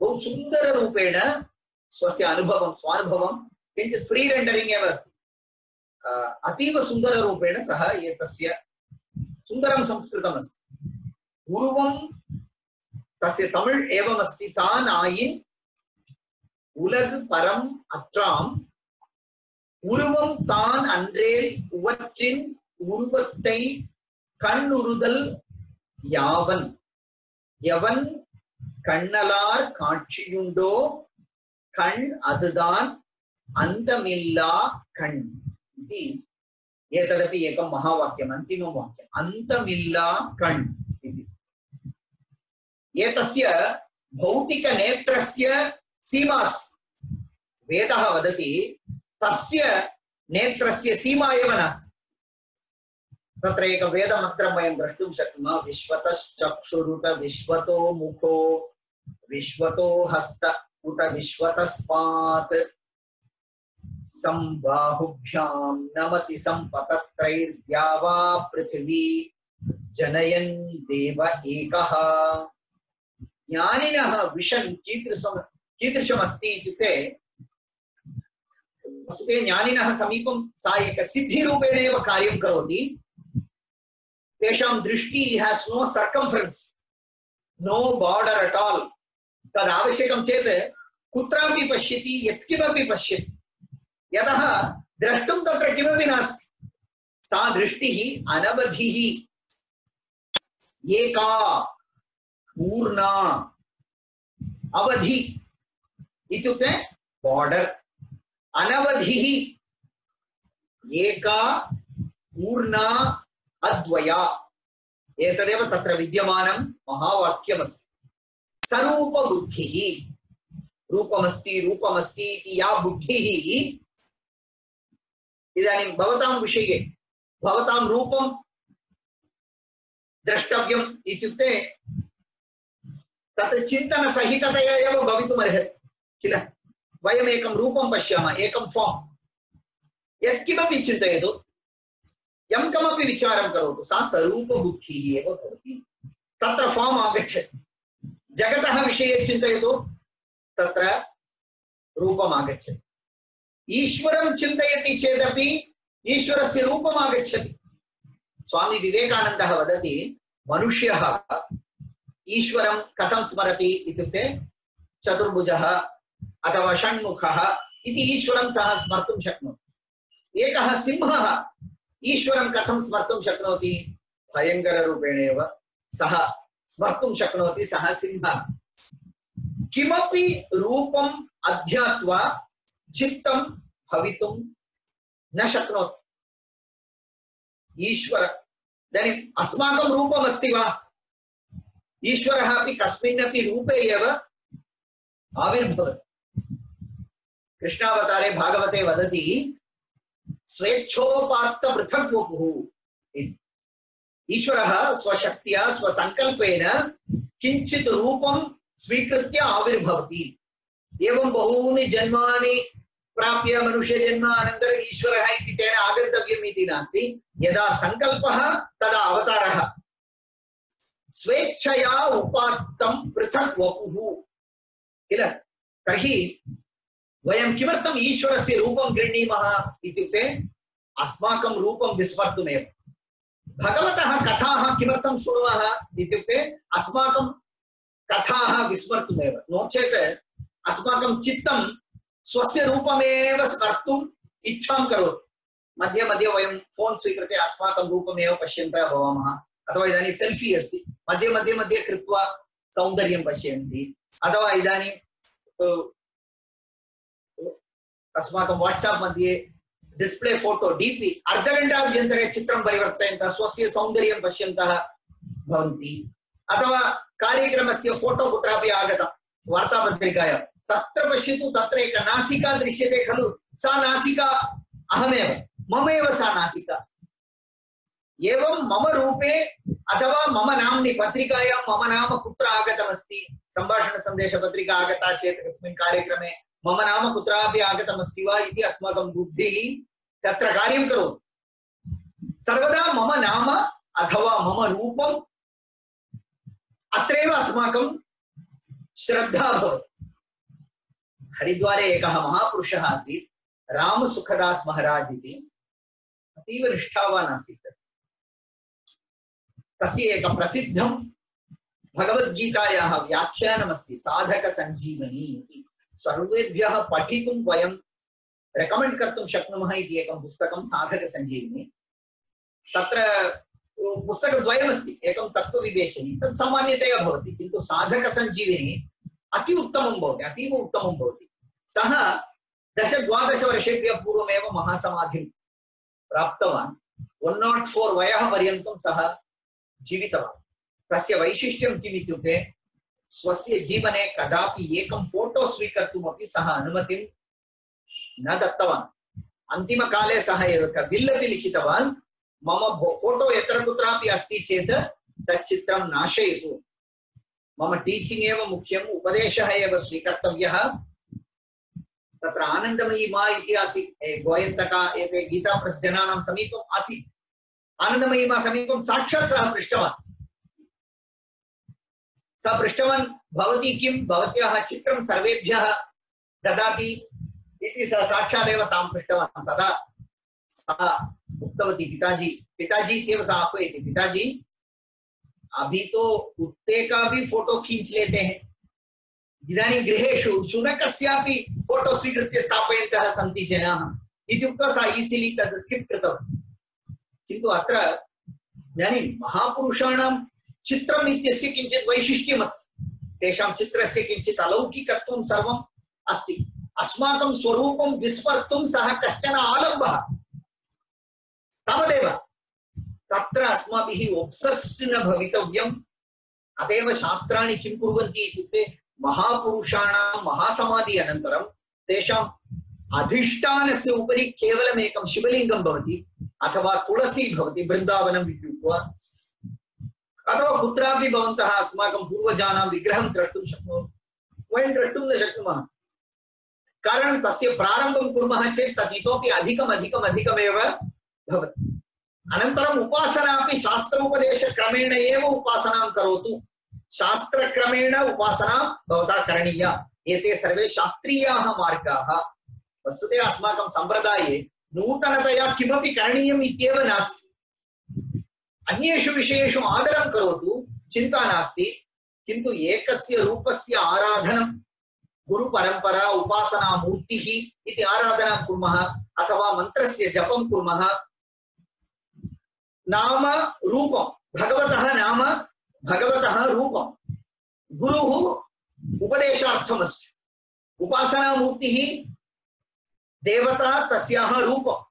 बहु सुन्दररूपेण स्वस्य अनुभवं स्वानुभवं किञ्चित् फ्री रेण्डरिङ्ग् एव अस्ति, अतीव सुन्दररूपेण सः एतस्य सुन्दरं संस्कृतमस्ति। पूर्वं तस्य तमिळ् एवमस्ति, तान् आयिन् उलग् परम् अत्राम् உருவம் தான் அன்றேல் உவற்றின் உருவத்தை கண்ணுறுதல் யாவன் எவன் கண்ணலார் காட்சியுண்டோ கண் அதுதான் அந்தமில்லா கண் इति एतदपि एकं महावाक्यम्, अन्तिमं वाक्यम्, अन्तमिल्ला कण् इति। एतस्य भौतिकनेत्रस्य सीमा अस्ति। वेदः वदति तस्य नेत्रस्य सीमा एव नास्ति। तत्र एकं वेदमन्त्रं वयं द्रष्टुं शक्नुमः, विश्वतश्चक्षुरुत विश्वतो मुखो विश्वतो हस्त उत विश्वतस्पात् संबाहुभ्यां नमति संपतत्रैर्द्यावा पृथिवी जनयन् देव एकः। ज्ञानिनः विषन् कीदृशमस्ति इत्युक्ते वस्तुतः ज्ञानिनः समीपं सा एक सिद्धिरूपेण एव कार्यं करोति। तेषां दृष्टि has no circumference, no border at all। तद् आवश्यकं चेत् कुत्रापि पश्यति, यत्किमपि पश्यति, यतः द्रष्टुं तत्र किमपि नास्ति। सा दृष्टिः अनवधिः, एका पूर्णा। अवधि इत्युक्ते बॉर्डर, अनवधिः एका पूर्णा अद्वया। एतदेव तत्र विद्यमानं महावाक्यमस्ति। स्वरूपबुद्धिः, रूपमस्ति रूपमस्ति इति या बुद्धिः, इदानीं भवतां विषये भवतां रूपं द्रष्टव्यम् इत्युक्ते तत्र चिन्तनसहिततया एव भवितुमर्हति किल। वयम् एकं रूपं पश्यामः, एकं फार्म्, यत्किमपि चिन्तयतु, यं कमपि विचारं करोतु, सा स्वरूपबुद्धिः एव भवति। तत्र फार्म् आगच्छति। जगतः विषये चिन्तयतु, तत्र रूपम् आगच्छति। ईश्वरं चिन्तयति चेदपि ईश्वरस्य रूपम् आगच्छति। स्वामी विवेकानन्दः वदति, मनुष्यः ईश्वरं कथं स्मरति इत्युक्ते चतुर्भुजः अथवा षण्मुखः इति ईश्वरं सः स्मर्तुं शक्नोति। एकः सिंहः ईश्वरं कथं स्मर्तुं शक्नोति? भयङ्कररूपेण एव सः स्मर्तुं शक्नोति। सः सिंहः किमपि रूपम् अध्यात्वा चित्तं भवितुं न शक्नोति। ईश्वर इदानीम् अस्माकं रूपमस्ति वा? ईश्वरः अपि कस्मिन्नपि रूपे एव आविर्भवति। कृष्णावतारे भागवते वदति स्वेच्छोपात्त पृथक् वपुः। ईश्वरः स्वशक्त्या स्वसङ्कल्पेन किञ्चित् रूपं स्वीकृत्य आविर्भवति। एवं बहूनि जन्मानि प्राप्य मनुष्यजन्म अनन्तरम् ईश्वरः इति तेन आगन्तव्यम् इति नास्ति। यदा सङ्कल्पः तदा अवतारः। स्वेच्छया उपात्तं पृथक् वपुः किल? तर्हि वयं किमर्थम् ईश्वरस्य रूपं गृह्णीमः इत्युक्ते अस्माकं रूपं विस्मर्तुमेव। भगवतः कथाः किमर्थं शृणुमः इत्युक्ते अस्माकं कथाः विस्मर्तुमेव। नो चेत् अस्माकं चित्तं स्वस्य रूपमेव स्मर्तुम् इच्छां करोति। मध्ये मध्ये वयं फोन् स्वीकृत्य अस्माकं रूपमेव पश्यन्तः भवामः। अथवा इदानीं सेल्फी अस्ति, मध्ये मध्ये मध्ये कृत्वा सौन्दर्यं पश्यन्ति। अथवा इदानीं अस्माकं वाट्साप् मध्ये डिस्प्ले फोटो डीपी अर्धघण्टाभ्यन्तरे चित्रं परिवर्तयन्तः स्वस्य सौन्दर्यं पश्यन्तः भवन्ति। अथवा कार्यक्रमस्य फोटो कुत्रापि आगतं वार्तापत्रिकायां, तत्र पश्यतु, तत्र एका नासिका दृश्यते खलु, सा नासिका अहमेव, ममेव सा नासिका। एवं मम रूपे अथवा मम नाम्नि पत्रिकायां मम नाम कुत्र आगतमस्ति, सम्भाषणसन्देशपत्रिका आगता चेत् कस्मिन् कार्यक्रमे मम नाम कुत्रापि आगतमस्ति वा इति अस्माकं बुद्धिः तत्र कार्यं करोति। सर्वदा मम नाम अथवा मम रूपम् अत्रैव अस्माकं श्रद्धा भवति। हरिद्वारे एकः महापुरुषः आसीत्, रामसुखदास महाराज इति, अतीव निष्ठावान् आसीत्। तस्य एकं प्रसिद्धं भगवद्गीतायाः व्याख्यानमस्ति साधकसञ्जीवनी इति। सर्वेभ्यः पठितुं वयं रेकमेण्ड् कर्तुं शक्नुमः इति एकं पुस्तकं साधकसञ्जीवनी। तत्र पुस्तकद्वयमस्ति, एकं तत्त्वविवेचनी, तत् सामान्यतया भवति, किन्तु साधकसञ्जीवनी अति उत्तमं भवति, अतीव उत्तमं भवति। सः 10-12 वर्षेभ्यः पूर्वमेव महासमाधिं प्राप्तवान्। 104 वयः पर्यन्तं सः जीवितवान्। तस्य वैशिष्ट्यं किम् इत्युक्ते स्वस्य जीवने कदापि एकं फोटो स्वीकर्तुमपि सः अनुमतिं न दत्तवान्। अन्तिमकाले सः एक बिल् अपि लिखितवान्, मम फोटो यत्र कुत्रापि अस्ति चेत् तत् चित्रं नाशयतु, मम टीचिंग एव मुख्यम्, उपदेशः एव स्वीकर्तव्यः। तत्र आनन्दमयी मा इति आसीत्, गोयन्तका एते गीता प्रेस् जनानां समीपम् आसीत्। आनन्दमयी मा समीपं साक्षात् सः पृष्टवान्। सः पृष्टवान्, भवती किं भवत्याः चित्रं सर्वेभ्यः ददाति इति सः साक्षादेव तां पृष्टवान्। तदा सः उक्तवती, पिताजी इत्येव सः आह्वयति, पिताजी अभी तो कुत्ते का भी फोटो खींच लेते हैं, इदानीं गृहेषु शुनकस्यापि फोटो स्वीकृत्य स्थापयन्तः सन्ति जनाः इति उक्त्वा सा ईसिलि तद् स्किप् कृतवती। किन्तु अत्र इदानीं महापुरुषाणां चित्रम् इत्यस्य किञ्चित् वैशिष्ट्यमस्ति, तेषां चित्रस्य किञ्चित् अलौकिकत्वं सर्वम् अस्ति। अस्माकं स्वरूपं विस्मर्तुं सः कश्चन आलम्बः, तावदेव। तत्र अस्माभिः ऑब्सेस्ड् न भवितव्यम्। अतएव शास्त्राणि किं कुर्वन्ति इत्युक्ते महापुरुषाणां महासमाधि अनन्तरं तेषाम् अधिष्ठानस्य उपरि केवलम् एकं शिवलिङ्गं भवति, अथवा तुलसी भवति, वृन्दावनम् इति उक्त्वा, अथवा कुत्रापि भवन्तः अस्माकं पूर्वजानां विग्रहं द्रष्टुं शक्नुवन्ति। वयं द्रष्टुं न शक्नुमः, कारणं तस्य प्रारम्भं कुर्मः चेत् तत् इतोपि अधिकमेव भवति। अनन्तरम् उपासना अपि शास्त्रोपदेशक्रमेण एव उपासनां करोतु, शास्त्रक्रमेण उपासना भवता करणीया। एते सर्वे शास्त्रीयाः मार्गाः। वस्तुतः अस्माकं सम्प्रदाये नूतनतया किमपि करणीयम् इत्येव नास्ति। अन्येषु विषयेषु आदरं करोतु, चिन्ता नास्ति, किन्तु एकस्य रूपस्य आराधनं, गुरुपरम्परा, उपासना मूर्तिः इति आराधनां कुर्मः, अथवा मन्त्रस्य जपं कुर्मः नाम रूपं भगवतः रूपं गुरुः उपदेशार्थमस्ति उपासनामूर्तिः देवता तस्याः रूपं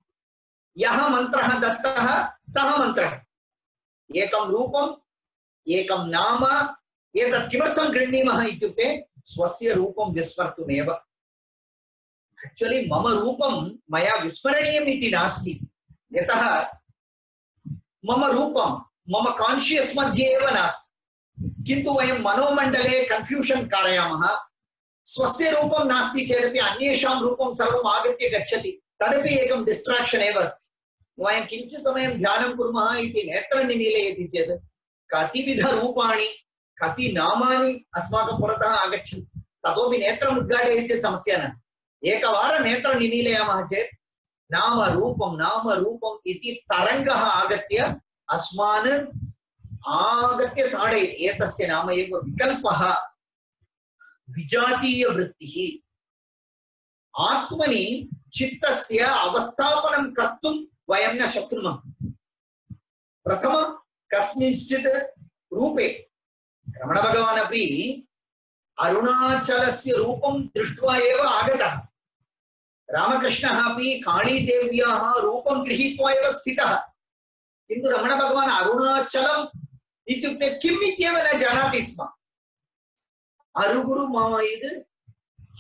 यः मन्त्रः दत्तः सः मन्त्रः एकं रूपम् एकं नाम एतत् किमर्थं गृह्णीमः इत्युक्ते स्वस्य रूपं विस्मर्तुमेव एक्चुअली मम रूपं मया विस्मरणीयम् इति नास्ति यतः मम रूपं मम कान्शियस् मध्ये एव नास्ति किन्तु वयं मनोमण्डले कन्फ्यूषन् कारयामः स्वस्य रूपं नास्ति चेदपि अन्येषां रूपं सर्वम् आगत्य गच्छति तदपि एकं डिस्ट्राक्षन् एव अस्ति वयं किञ्चित् समयं ध्यानं कुर्मः इति नेत्रं निमीलयति चेत् कतिविधरूपाणि कति नामानि अस्माकं पुरतः आगच्छन्ति ततोपि नेत्रम् उद्घाटयति चेत् समस्या नास्ति एकवारं नेत्रं निमीलयामः चेत् नाम रूपम् इति तरङ्गः आगत्य अस्मान् आगत्य ताडयति एतस्य नाम एव विकल्पः विजातीयवृत्तिः आत्मनि चित्तस्य अवस्थापनं कर्तुं वयं न शक्नुमः प्रथमं कस्मिंश्चित् रूपे रमण भगवान् अपि अरुणाचलस्य रूपं दृष्ट्वा एव आगतः रामकृष्णः अपि काळीदेव्याः रूपं गृहीत्वा एव स्थितः किन्तु रमण भगवान् अरुणाचलम् इत्युक्ते किम् इत्येव न जानाति स्म अरुगुरु मम इद्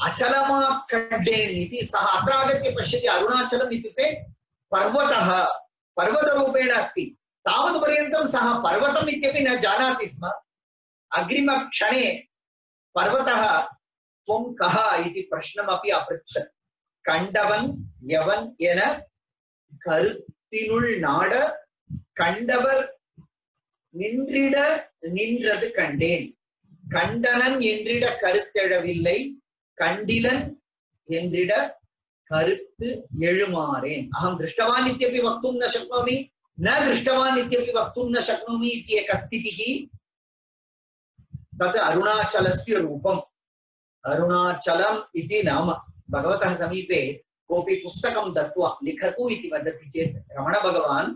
अचलमा कड्डेन् इति सः अत्र आगत्य पश्यति अरुणाचलम् इत्युक्ते पर्वतः पर्वतरूपेण अस्ति तावत्पर्यन्तं सः पर्वतम् इत्यपि न जानाति स्म अग्रिमक्षणे पर्वतः त्वं कः इति प्रश्नमपि अपृच्छत् कण्डवन् यवन् एन करुत्तिनुள் नाड கண்டவர் நின்றிட நின்றது கண்டேன் கண்டனன் என்றிட கருத்தெழவில்லை கண்டிலன் என்றிட கருத்து எழுमारेन् अहं दृष्टवान् इत्यपि वक्तुं न शक्नोमि न दृष्टवान् इत्यपि वक्तुं न शक्नोमि इति एका स्थितिः तद् अरुणाचलस्य रूपम् अरुणाचलम् इति नाम भगवतः समीपे कोऽपि पुस्तकं दत्त्वा लिखतु इति वदति चेत् रमण भगवान्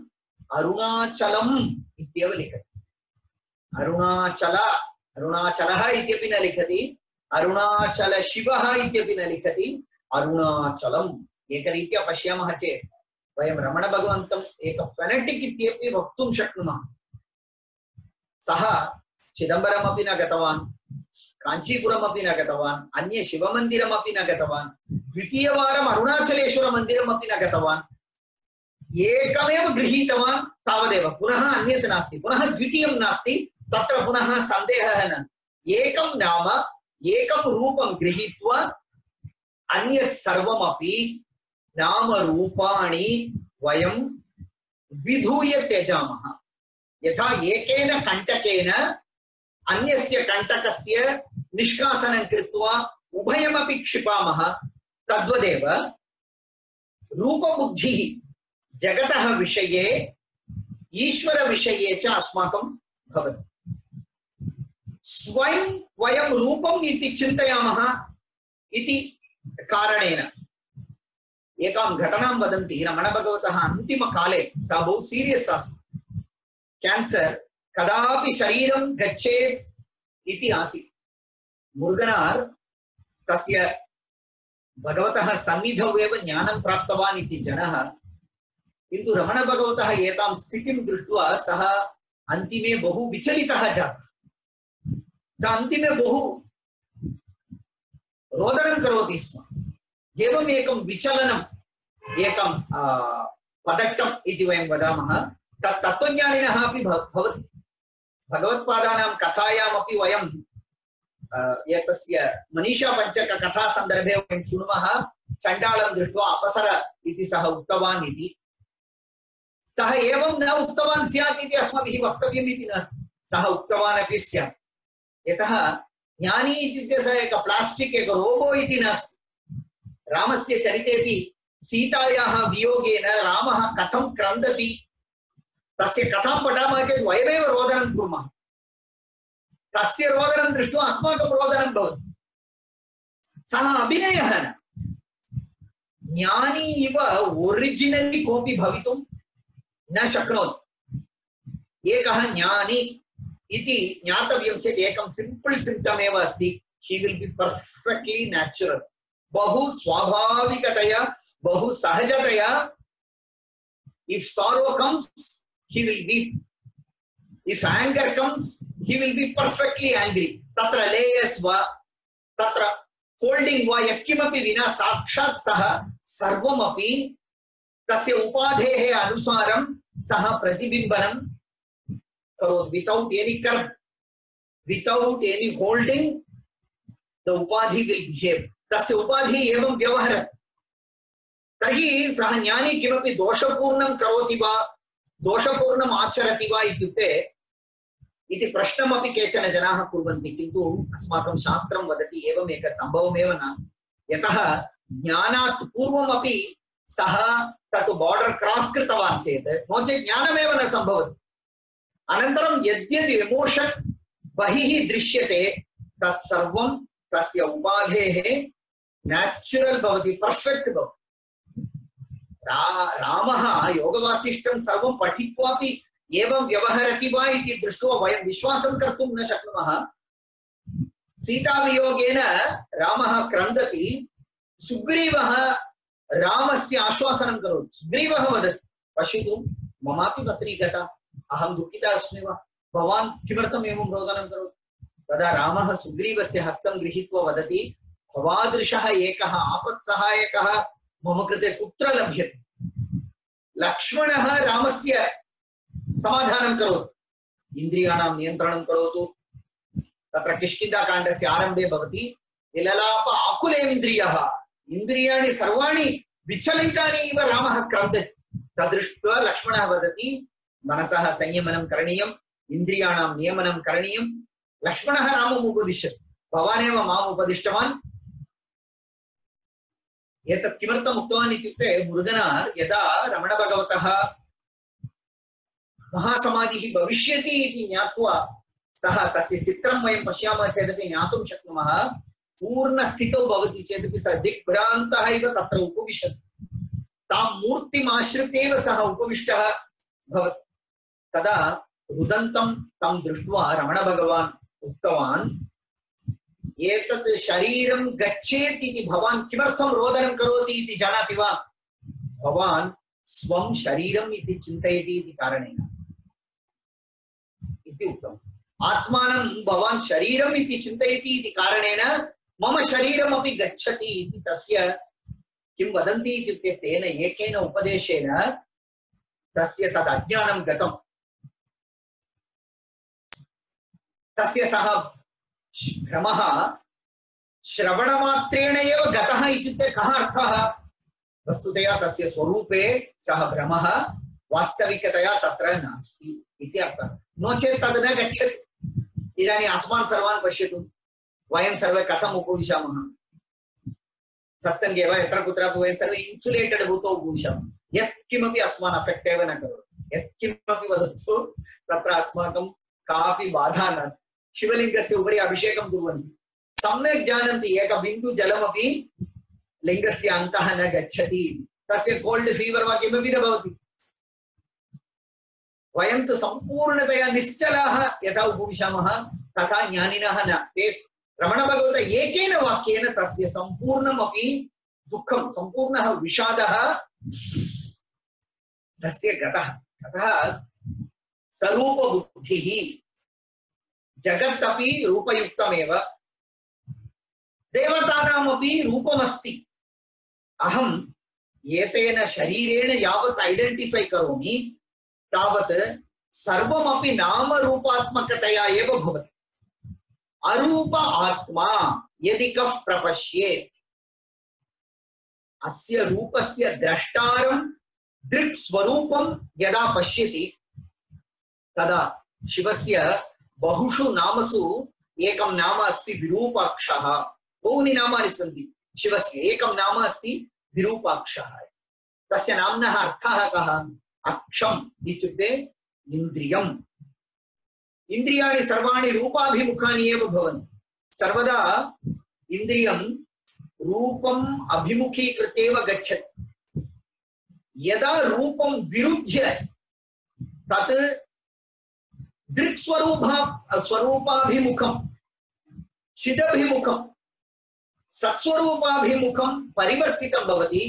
अरुणाचलम् इत्येव लिखति अरुणाचलः इत्यपि न लिखति अरुणाचल शिवः इत्यपि न लिखति अरुणाचलम् एकरीत्या पश्यामः चेत् वयं रमण भगवन्तम् एक फेनेटिक् इत्यपि वक्तुं शक्नुमः सः चिदम्बरमपि न गतवान् काञ्चीपुरमपि न गतवान् अन्य शिवमन्दिरमपि न गतवान् द्वितीयवारम् अरुणाचलेश्वर मन्दिरमपि न गतवान् एकमेव गृहीतवान् तावदेव पुनः अन्यत् नास्ति पुनः द्वितीयं नास्ति तत्र पुनः सन्देहः न एकं नाम एकं रूपं गृहीत्वा अन्यत् सर्वमपि नाम रूपाणि वयं विधूय त्यजामः यथा एकेन कण्टकेन अन्यस्य कण्टकस्य निष्कासनं कृत्वा उभयमपि क्षिपामः तद्वदेव रूपबुद्धिः जगतः विषये ईश्वर विषये च अस्माकं भवति स्वयं वयं रूपम् इति चिन्तयामः इति कारणेन एकां घटनां वदन्ति रमण भगवतः अन्तिमकाले सः बहु सीरियस् आसीत् कैंसर कदापि शरीरं गच्छेत् इति आसीत् मुरुगनार् तस्य भगवतः सन्निधौ एव ज्ञानं प्राप्तवान् इति जनः किन्तु रमण भगवतः एतां स्थितिं दृष्ट्वा सः अन्तिमे बहु विचलितः जातः सः अन्तिमे बहु रोदनं करोति स्म एवम् एकं विचलनम् एकं पदट्टम् इति वयं वदामः तत् तत्त्वज्ञानिनः अपि भवति भगवत्पादानां कथायामपि वयं एतस्य मनीषा पञ्चक कथा सन्दर्भे वयं शृणुमः चण्डालं दृष्ट्वा अपसर इति सः उक्तवान् इति सः एवं न उक्तवान् स्यात् इति अस्माभिः वक्तव्यम् इति नास्ति सः उक्तवान् अपि स्यात् यतः ज्ञानी इत्युक्ते सः एक प्लास्टिक् एक रोबो इति नास्ति रामस्य चरितेपि सीतायाः वियोगेन रामः कथं क्रन्दति तस्य कथां पठामः चेत् वयमेव रोदनं कुर्मः तस्य रोदनं दृष्ट्वा अस्माकं रोदनं भवति सः अभिनयः न ज्ञानी इव ओरिजिनली कोऽपि भवितुं न शक्नोति। एकः ज्ञानी इति ज्ञातव्यं चेत् एकं सिम्पल् सिम्प्टम् एव अस्ति, he will be perfectly natural, बहु स्वाभाविकतया, बहु सहजतया। If sorrow comes, he will weep. If anger comes, he will be perfectly angry. Tatra layers va, tatra holding va, yakkimapi vina sakshat saha sarvamapi tasya upadhehe anusaram saha pratibimbanam karot, without any curve, without any holding, the upadhi will behave. Tasya upadhi evam vyavaharat. तर्हि सः ज्ञानी किमपि दोषपूर्णं करोति वा दोषपूर्णम् आचरति वा इत्युक्ते इति प्रश्नमपि केचन जनाः कुर्वन्ति, किन्तु अस्माकं शास्त्रं वदति एवम् एकः सम्भवमेव नास्ति। यतः ज्ञानात् पूर्वमपि सः तत् बार्डर् क्रॉस् कृतवान् चेत् नो चेत् ज्ञानमेव न सम्भवति। अनन्तरं यद्यद् एमोशन् बहिः दृश्यते तत् सर्वं तस्य उपाधेः नेचुरल् भवति, पर्फेक्ट् भवति। रामः योगवासिष्ठं सर्वं पठित्वापि एवं व्यवहरति वा इति दृष्ट्वा वयं विश्वासं कर्तुं न शक्नुमः। सीतावियोगेन रामः क्रन्दति, सुग्रीवः रामस्य आश्वासनं करोति। सुग्रीवः वदति, पश्यतु ममापि पत्नी गता, अहं दुःखिता अस्मि वा, भवान् किमर्थम् एवं रोदनं करोति? तदा रामः सुग्रीवस्य हस्तं गृहीत्वा वदति, भवादृशः एकः आपत्सहायकः मम कृते कुत्र लभ्यते? लक्ष्मणः रामस्य समाधानं करोति, इन्द्रियाणां नियन्त्रणं करोतु। तत्र किष्किन्धाकाण्डस्य आरम्भे भवति, विललाप आकुलेन्द्रियः, इन्द्रियाणि सर्वाणि विचलितानि इव रामः क्रन्दति। तदृष्ट्वा लक्ष्मणः वदति, मनसः संयमनं करणीयम्, इन्द्रियाणां नियमनं करणीयम्। लक्ष्मणः रामम् उपदिशति, भवानेव माम् उपदिष्टवान्। एतत् किमर्थम् उक्तवान् इत्युक्ते, मुरुगनार् यदा रमणभगवतः महासमाधिः भविष्यति इति ज्ञात्वा सः तस्य चित्रं वयं पश्यामः चेदपि ज्ञातुं शक्नुमः, पूर्णस्थितौ भवति चेदपि सः दिग्भ्रान्तः इव तत्र उपविशति, तां मूर्तिम् आश्रित्यैव सः उपविष्टः भवति। तदा रुदन्तं तं दृष्ट्वा रमणभगवान् उक्तवान्, एतत् शरीरं गच्छेत् इति भवान् किमर्थं रोदनं करोति इति जानाति वा? भवान् स्वं शरीरम् इति चिन्तयति इति कारणेन इति उक्तम्। आत्मानं भवान् शरीरम् इति चिन्तयति इति कारणेन मम शरीरमपि गच्छति इति तस्य किं वदन्ति इत्युक्ते, तेन एकेन उपदेशेन तस्य तद् अज्ञानं गतम्। तस्य सः भ्रमः श्रवणमात्रेण एव गतः इत्युक्ते कः अर्थः? वस्तुतया तस्य स्वरूपे सः भ्रमः वास्तविकतया तत्र नास्ति इति अर्थः, नो चेत् तद् न गच्छति। इदानीम् अस्मान् सर्वान् पश्यतु, वयं सर्वे कथम् उपविशामः? सत्सङ्गे वा यत्र कुत्रापि वयं सर्वे इन्सुलेटेड् भूत्वा उपविशामः, यत्किमपि अस्मान् अफेक्ट् एव न करोति, यत्किमपि वदतु तत्र अस्माकं कापि बाधा नास्ति। शिवलिंगस्य उपरि अभिषेकं कुर्वन्ति, सम्यक् जानन्ति एक बिन्दु जलमपि लिंगस्य अन्तः न गच्छति, तस्य कोल्ड फीवर वा किमपि न भवति। वयं तु सम्पूर्णतया निश्चलाः यथा उपविशामः तथा ज्ञानिनः न। ते रमणभगवत एकेन वाक्येन तस्य सम्पूर्णमपि दुःखं, सम्पूर्णः विषादः तस्य गतः। अतः स्वरूपबुद्धिः जगदपि रूपयुक्तमेव, देवतानामपि रूपमस्ति। अहम् एतेन शरीरेण यावत् आइडेंटिफाई करोमि तावत् सर्वमपि नामरूपात्मकतया एव भवति। अरूप आत्मा यदि कः प्रपश्येत्, अस्य रूपस्य द्रष्टारं दृक् स्वरूपं यदा पश्यति तदा शिवस्य बहुषु नामसु एकं नाम अस्ति विरूपाक्षः। बहूनि नामानि सन्ति शिवस्य, एकं नाम अस्ति विरूपाक्षः। तस्य नाम्नः अर्थः कः? अक्षम् इत्युक्ते इन्द्रियम्। इन्द्रियाणि सर्वाणि रूपाभिमुखानि एव भवन्ति। सर्वदा इन्द्रियं रूपम अभिमुखीकृत्येव गच्छति यदा रूपम विरुध्य तत् दृक्स्वरूपाभिमुखं चिदभिमुखं सत्स्वरूपाभिमुखं परिवर्तितं भवति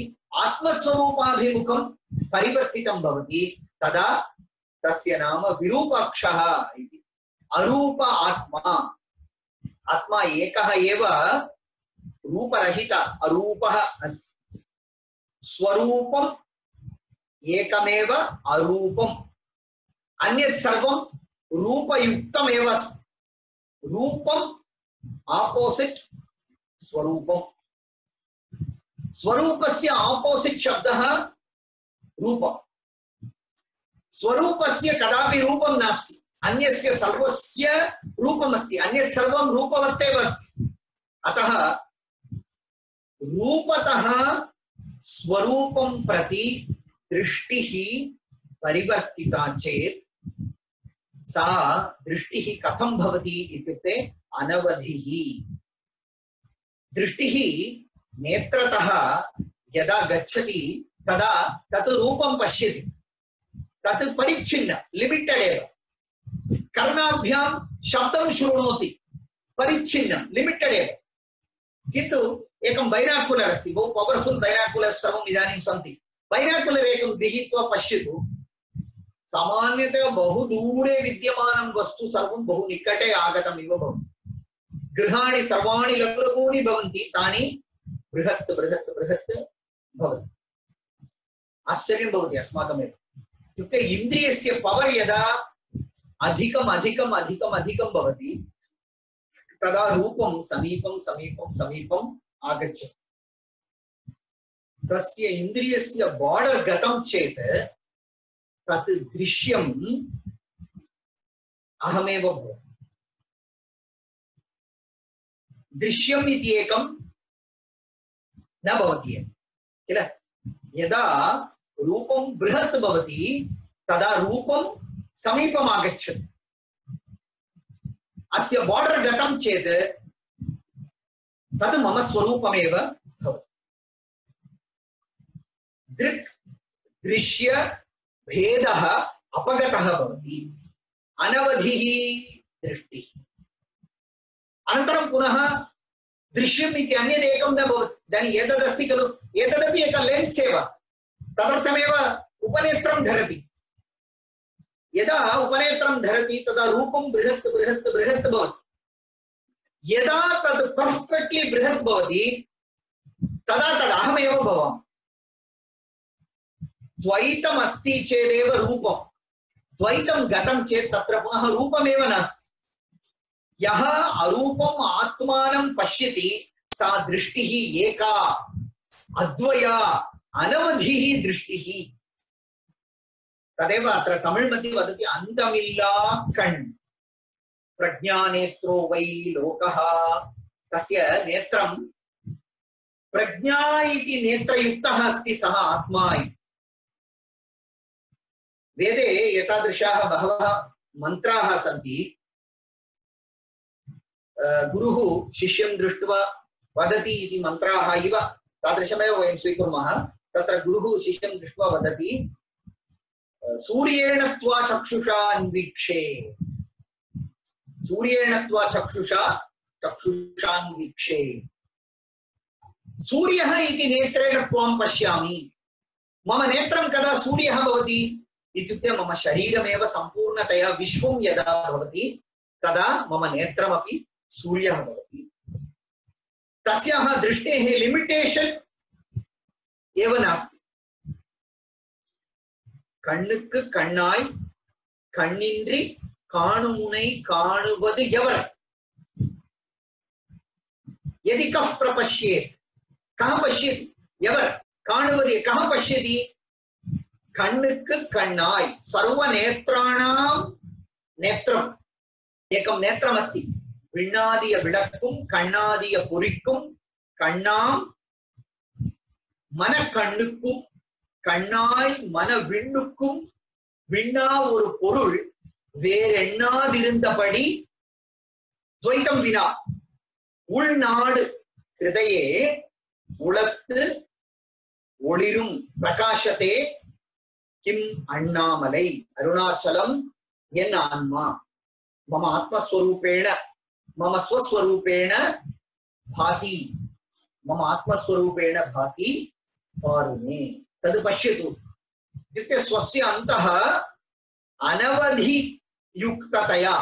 आत्मस्वरूपाभिमुखं परिवर्तितं भवति तदा तस्य नाम विरूपाक्षः इति अरूप आत्मा आत्मा एकः एव रूपरहित अरूपः अस्ति स्वरूपम् एकमेव अरूपम् अन्यत् सर्वं रूपयुक्तमेव अस्ति रूपम् आपोजिट् स्वरूपम् स्वरूपस्य आपोजिट् शब्दः रूपम् स्वरूपस्य कदापि रूपं नास्ति अन्यस्य सर्वस्य रूपमस्ति अन्यत् सर्वं रूपवत् एव अस्ति अतः रूपतः स्वरूपं प्रति दृष्टिः परिवर्तिता चेत् सा दृष्टिः कथं भवति इत्युक्ते अनवधिः दृष्टिः नेत्रतः यदा गच्छति तदा तत् रूपं पश्यति तत् परिच्छिन्न लिमिटेड एव कर्णाभ्यां शब्दं शृणोति परिच्छिन्न लिमिटेड एव किन्तु एकं बैनाकुलर् अस्ति बहु पवर्फुल् बैनाकुलर् सर्वम् इदानीं सन्ति बैनाकुलर् एकं गृहीत्वा पश्यतु सामान्यतया बहु दूरे विद्यमानं वस्तु सर्वं बहु निकटे आगतम् इव भवति गृहाणि सर्वाणि लघु लघूनि भवन्ति तानि बृहत् बृहत् बृहत् भवति आश्चर्यं भवति अस्माकमेव इत्युक्ते इन्द्रियस्य पवर् यदा अधिकम् अधिकम् अधिकम् अधिकं भवति तदा रूपं समीपं समीपं समीपम् आगच्छति तस्य इन्द्रियस्य बार्डर् गतं चेत् तत् दृश्यम् अहमेव भवति दृश्यम् इति एकं न भवति किल यदा रूपं बृहत् भवति तदा रूपं समीपम् आगच्छति अस्य बार्डर् गतं चेत् तद् मम स्वरूपमेव भवति दृक् दृश्य भेदः अपगतः भवति अनवधिः दृष्टिः अनन्तरं पुनः दृश्यम् इति अन्यदेकं न भवति इदानीम् एतदस्ति खलु एतदपि एकं लेन्स् एव तदर्थमेव उपनेत्रं धरति यदा उपनेत्रं धरति तदा रूपं बृहत् बृहत् बृहत् भवति यदा तद् पर्फेक्ट्लि बृहत् भवति तदा तद् अहमेव भवामि द्वैतम् अस्ति चेदेव रूपं द्वैतं गतं चेत् तत्र पुनः रूपमेव नास्ति यः अरूपम् आत्मानं पश्यति सा दृष्टिः एका अद्वया अनवधिः दृष्टिः तदेव अत्र तमिळ् मध्ये वदति अन्तमिल्ला कण् प्रज्ञानेत्रो वै लोकः तस्य नेत्रं प्रज्ञा इति नेत्रयुक्तः अस्ति सः आत्मा वेदे एतादृशाः बहवः मन्त्राः सन्ति गुरुः शिष्यं दृष्ट्वा वदति इति मन्त्राः इव तादृशमेव वयं स्वीकुर्मः तत्र गुरुः शिष्यं दृष्ट्वा वदति सूर्येण त्वा चक्षुषा अन्वीक्षे सूर्येण त्वा चक्षुषान्वीक्षे सूर्यः इति नेत्रेण त्वां पश्यामि मम नेत्रं कदा सूर्यः भवति इत्युक्ते मम शरीरमेव सम्पूर्णतया विश्वं यदा भवति तदा मम नेत्रमपि सूर्यः भवति तस्याः दृष्टेः लिमिटेशन् एव नास्ति கண்ணுக்கு கண்ணாய் கண்ணின்றி காணுமுனை காணுவது எவர் यदि कः प्रपश्येत् कः पश्यति எவர் காணுவது कः पश्यति கண்ணுக்கு கண்ணாய் सर्वनेत्राणां नेत्रम् एकं नेत्रमस्ति विण्णादिय विडक्कुम् कण्णादिय पुरिक्कुम् कण्णां मन कण्णुक्कुम् கண்ணாய் மன விண்ணுக்கும் விண்ணா ஒரு பொருள் வேறெண்ணாதிருந்தபடி துவைத்தம் வினா உள்நாடு ஹிருதயே उलत्तु ओलिरुम प्रकाशते किम अन्नामलै अरुणाचलम यन आत्मा मम आत्मस्वरूपेण मम स्वस्वरूपेण भाति मम आत्मस्वरूपेण भाति पारुणे तद् पश्यतु इत्युक्ते स्वस्य अन्तः अनवधि युक्ततया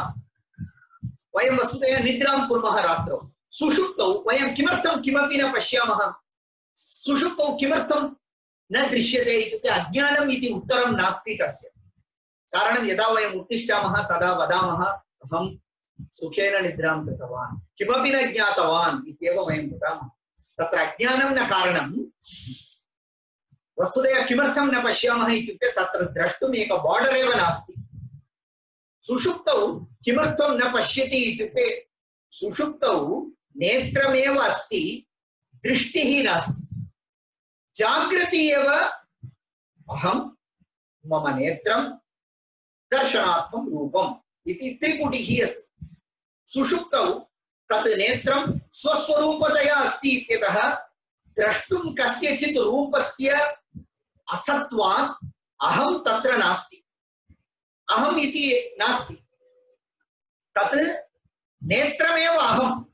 वयं वस्तुतः निद्रां कुर्मः रात्रौ सुषुप्तौ वयं किमर्थं किमपि न पश्यामः सुषुप्तौ किमर्थं न दृश्यते इत्युक्ते अज्ञानम् इति उत्तरं नास्ति तस्य कारणं यदा वयम् उत्तिष्ठामः तदा वदामः अहं सुखेन निद्रां कृतवान् किमपि न ज्ञातवान् इत्येव वयं वदामः तत्र अज्ञानं न कारणं वस्तुतः किमर्थं न पश्यामः इत्युक्ते तत्र द्रष्टुम् एक बार्डर् एव नास्ति सुषुप्तौ किमर्थं न पश्यति इत्युक्ते सुषुप्तौ नेत्रमेव अस्ति दृष्टिः नास्ति जागृति एव अहं मम नेत्रं दर्शनार्थं रूपम् इति त्रिपुटिः अस्ति सुषुप्तौ तत् नेत्रं स्वस्वरूपतया अस्ति इत्यतः द्रष्टुं कस्यचित् रूपस्य असत्वात् अहं तत्र नास्ति अहम् इति नास्ति तत् नेत्रमेव अहम्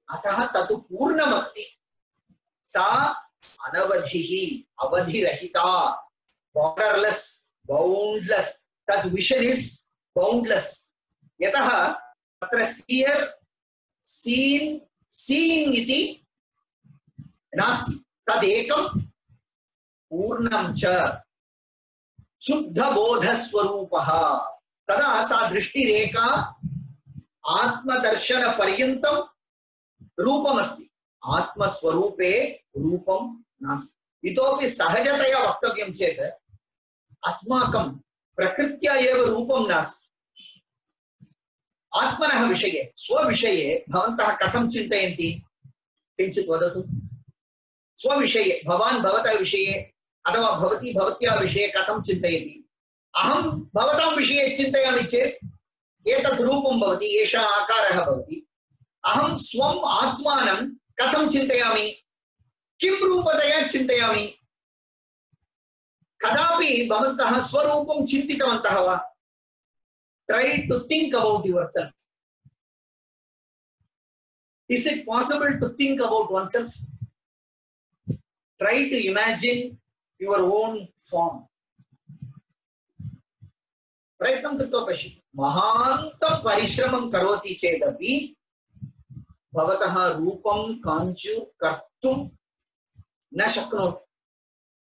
अतः तत् पूर्णमस्ति सा अनवधिः अवधिरहिता बॉर्डरलेस बाउंडलेस तत् विजन इज बाउंडलेस यतः तत्र सीयर सीन सीइंग इति नास्ति तदेकं पूर्णं च शुद्ध बोध स्वरूपः तदा सा दृष्टिरेखा आत्मदर्शन पर्यन्तं रूपमस्ति आत्मस्वरूपे रूपं नास्ति इतोपि सहजतया वक्तव्यं चेत् अस्माकं प्रकृत्या एव रूपं नास्ति आत्मनः विषये स्वविषये भवन्तः कथं चिन्तयन्ति किञ्चित् वदतु स्वविषये भवान् भवतः विषये अथवा भवती भवत्याः विषये कथं चिन्तयति अहं भवतां विषये चिन्तयामि चेत् एतत् रूपं भवति एषः आकारः भवति अहं स्वम् आत्मानं कथं चिन्तयामि किं रूपतया चिन्तयामि कदापि भवन्तः स्वरूपं चिन्तितवन्तः वा try to think about yourself is it possible to think about oneself try to imagine your own form प्रयत्नं कृत्वा पश्यतु महान्तं परिश्रमं करोति चेदपि भवतः रूपं काञ्चु कर्तुं न शक्नोति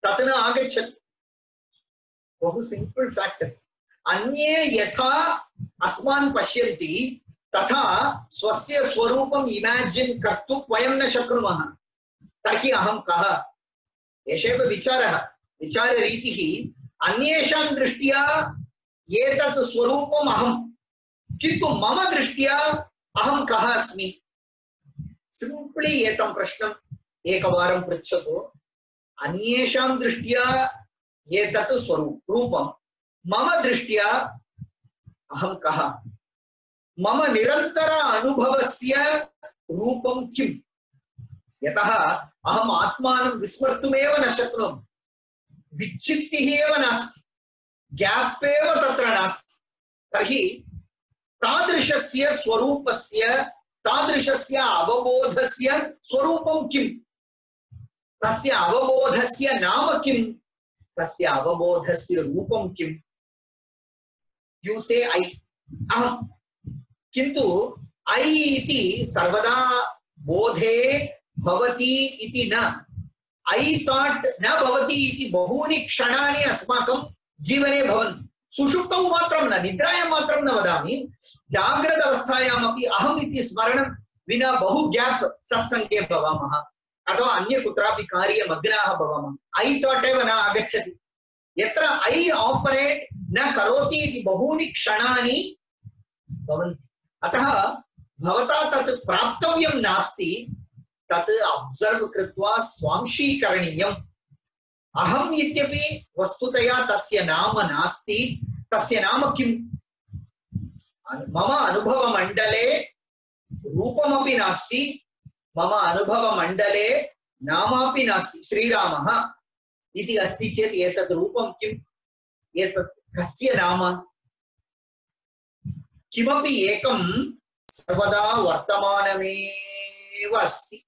तत् न आगच्छति बहु सिंपल फैक्ट अस्ति अन्ये यथा अस्मान् पश्यन्ति तथा स्वस्य स्वरूपम् इमेजिन् कर्तुं वयं न शक्नुमः तर्हि अहं कः एषः विचारः विचाररीतिः अन्येषां दृष्ट्या एतत् स्वरूपम् अहं किन्तु मम दृष्ट्या अहं कः अस्मि सिंपली एतं प्रश्नम् एकवारं पृच्छतु अन्येषां दृष्ट्या एतत् स्वरूपं मम दृष्ट्या अहं कः मम निरन्तर अनुभवस्य रूपं किम् यतः अहम् आत्मानं विस्मर्तुमेव न शक्नोमि विच्छित्तिः एव नास्ति गैप् एव तत्र नास्ति तर्हि तादृशस्य स्वरूपस्य तादृशस्य अवबोधस्य स्वरूपं किम् तस्य अवबोधस्य नाम किम् तस्य अवबोधस्य रूपं किम् यू से ऐ अहं किन्तु ऐ इति सर्वदा बोधे भवति इति न ऐ थॉट न भवति इति बहूनि क्षणानि अस्माकं जीवने भवन्ति सुषुप्तौ मात्रं न निद्रायां मात्रं न वदामि जाग्रत अवस्थायामपि अहम् इति स्मरणं विना बहु गैप् सत्सङ्गे भवामः अथवा अन्य कुत्रापि कार्ये मग्नाः भवामः ऐ थॉट एव न आगच्छति यत्र ऐ ऑपरेट न करोति इति बहूनि क्षणानि भवन्ति अतः भवता तत् प्राप्तव्यं नास्ति तत् ऑब्जर्व कृत्वा स्वांशीकरणीयम् अहम् इत्यपि वस्तुतया तस्य नाम नास्ति तस्य नाम किम् मम अनुभवमण्डले रूपमपि नास्ति मम अनुभवमण्डले नामापि नास्ति श्रीरामः इति अस्ति चेत् एतत् रूपं किम्? एतत् कस्य नाम? किमपि एकं सर्वदा वर्तमानमेव अस्ति।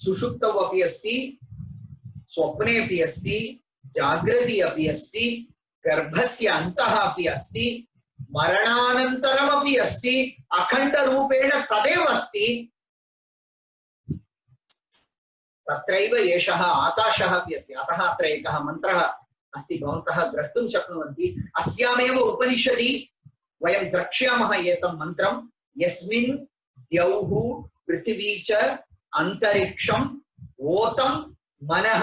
सुषुप्तौ अपि अस्ति, स्वप्ने अपि अस्ति, जागृति अपि अस्ति, गर्भस्य अन्तः अपि अस्ति, मरणानन्तरमपि अस्ति, अखण्डरूपेण तदेव अस्ति। तत्रैव एषः आकाशः अपि अस्ति। अतः अत्र एकः मन्त्रः अस्ति, भवन्तः द्रष्टुं शक्नुवन्ति। अस्यामेव उपनिषदि वयं द्रक्ष्यामः एतं मन्त्रं, यस्मिन् द्यौः पृथिवी च अन्तरिक्षम् ओतं मनः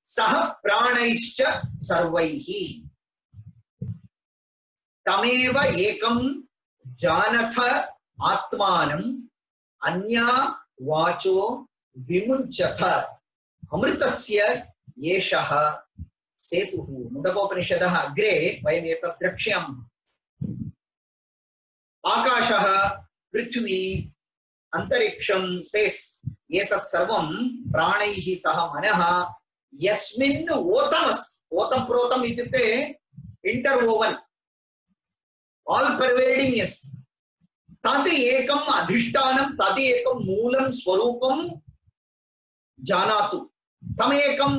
सह प्राणैश्च सर्वैः तमेव एकं जानथ आत्मानम् अन्या वाचो विमुञ्चथ अमृतस्य एषः सेतुः। मुण्डकोपनिषदः अग्रे वयम् एतत् द्रक्ष्यामः। आकाशः, पृथ्वी, अंतरिक्षं, स्पेस, एतत् सर्वं प्राणैः सह मनः यस्मिन् ओतमस्ति। ओतं प्रोतम् इत्युक्ते इंटरवोवन, ऑल परवेडिंग अस्ति। तद् एकम् अधिष्ठानं, तद् एकं मूलं स्वरूपं जानातु। तमेकं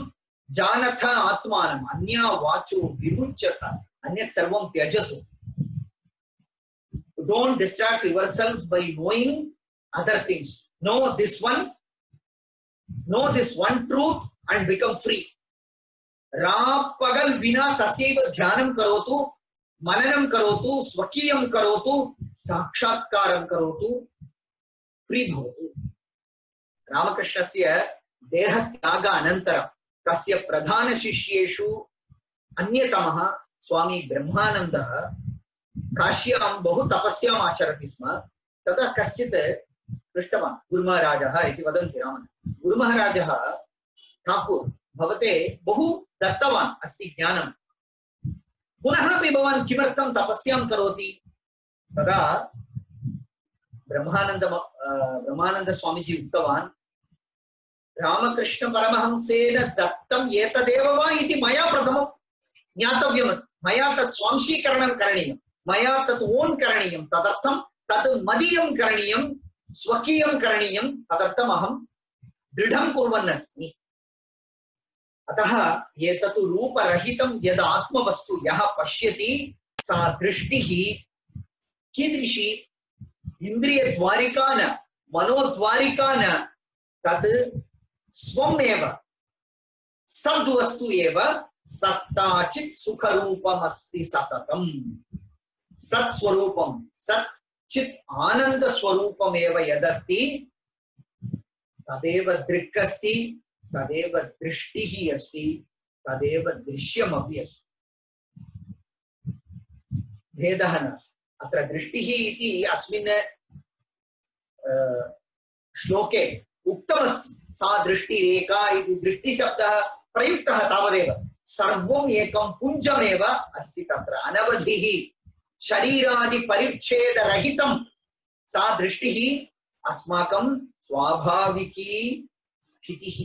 जानथ आत्मानम् अन्या वाचो विमुच्यत, अन्यत् सर्वं त्यजतु। Don't distract yourself by knowing other things. Know this one truth and become free. रापगल विना तस्यैव ध्यानं करोतु, मननं करोतु, स्वकीयं करोतु, साक्षात्कारं करोतु, फ्री भवतु। रामकृष्णस्य देहत्याग अनन्तरं तस्य प्रधान शिष्येषु अन्यतमः स्वामी ब्रह्मानन्दः काश्यां बहु तपस्याम् आचरति स्म। तदा कश्चित् पृष्टवान्, गुरुमहाराजः इति वदन्ति रामन्, गुरुमहाराजः ठाकुर भवते बहु दत्तवान् अस्ति ज्ञानं, पुनः अपि भवान् किमर्थं तपस्यां करोति? तदा ब्रह्मानन्द स्वामीजी उक्तवान्, रामकृष्ण परमहंसेन दत्तम् एतदेव वा इति मया प्रथमं ज्ञातव्यमस्ति। मया तत् स्वांशीकरणं करणीयं, मया तत् ओन् करणीयं, तदर्थं तत् मदीयं करणीयं, स्वकीयं करणीयं, तदर्थम् अहं दृढं कुर्वन् अस्मि। अतः एतत् रूपरहितं यद् आत्मवस्तु यः पश्यति, सा दृष्टिः कीदृशी? इन्द्रियद्वारिका न, मनोद्वारिका न, तद् स्वमेव सद्वस्तु एव सत्ताचित् सुखरूपमस्ति सततम्। सत्स्वरूपं, सत् चित् आनंद स्वरूपमेव यदस्ति तदेव दृक् अस्ति, तदेव दृष्टिः अस्ति, तदेव दृश्यमपि अस्ति। भेदः नास्ति। अत्र दृष्टिः इति अस्मिन् श्लोके उक्तमस्ति। सा दृष्टिरेका इति दृष्टिशब्दः प्रयुक्तः तावदेव। सर्वम् एकं पुञ्जमेव अस्ति तत्र, अनवधिः शरीरादि परिच्छेदरहितं सा दृष्टिः अस्माकं स्वाभाविकी स्थितिः,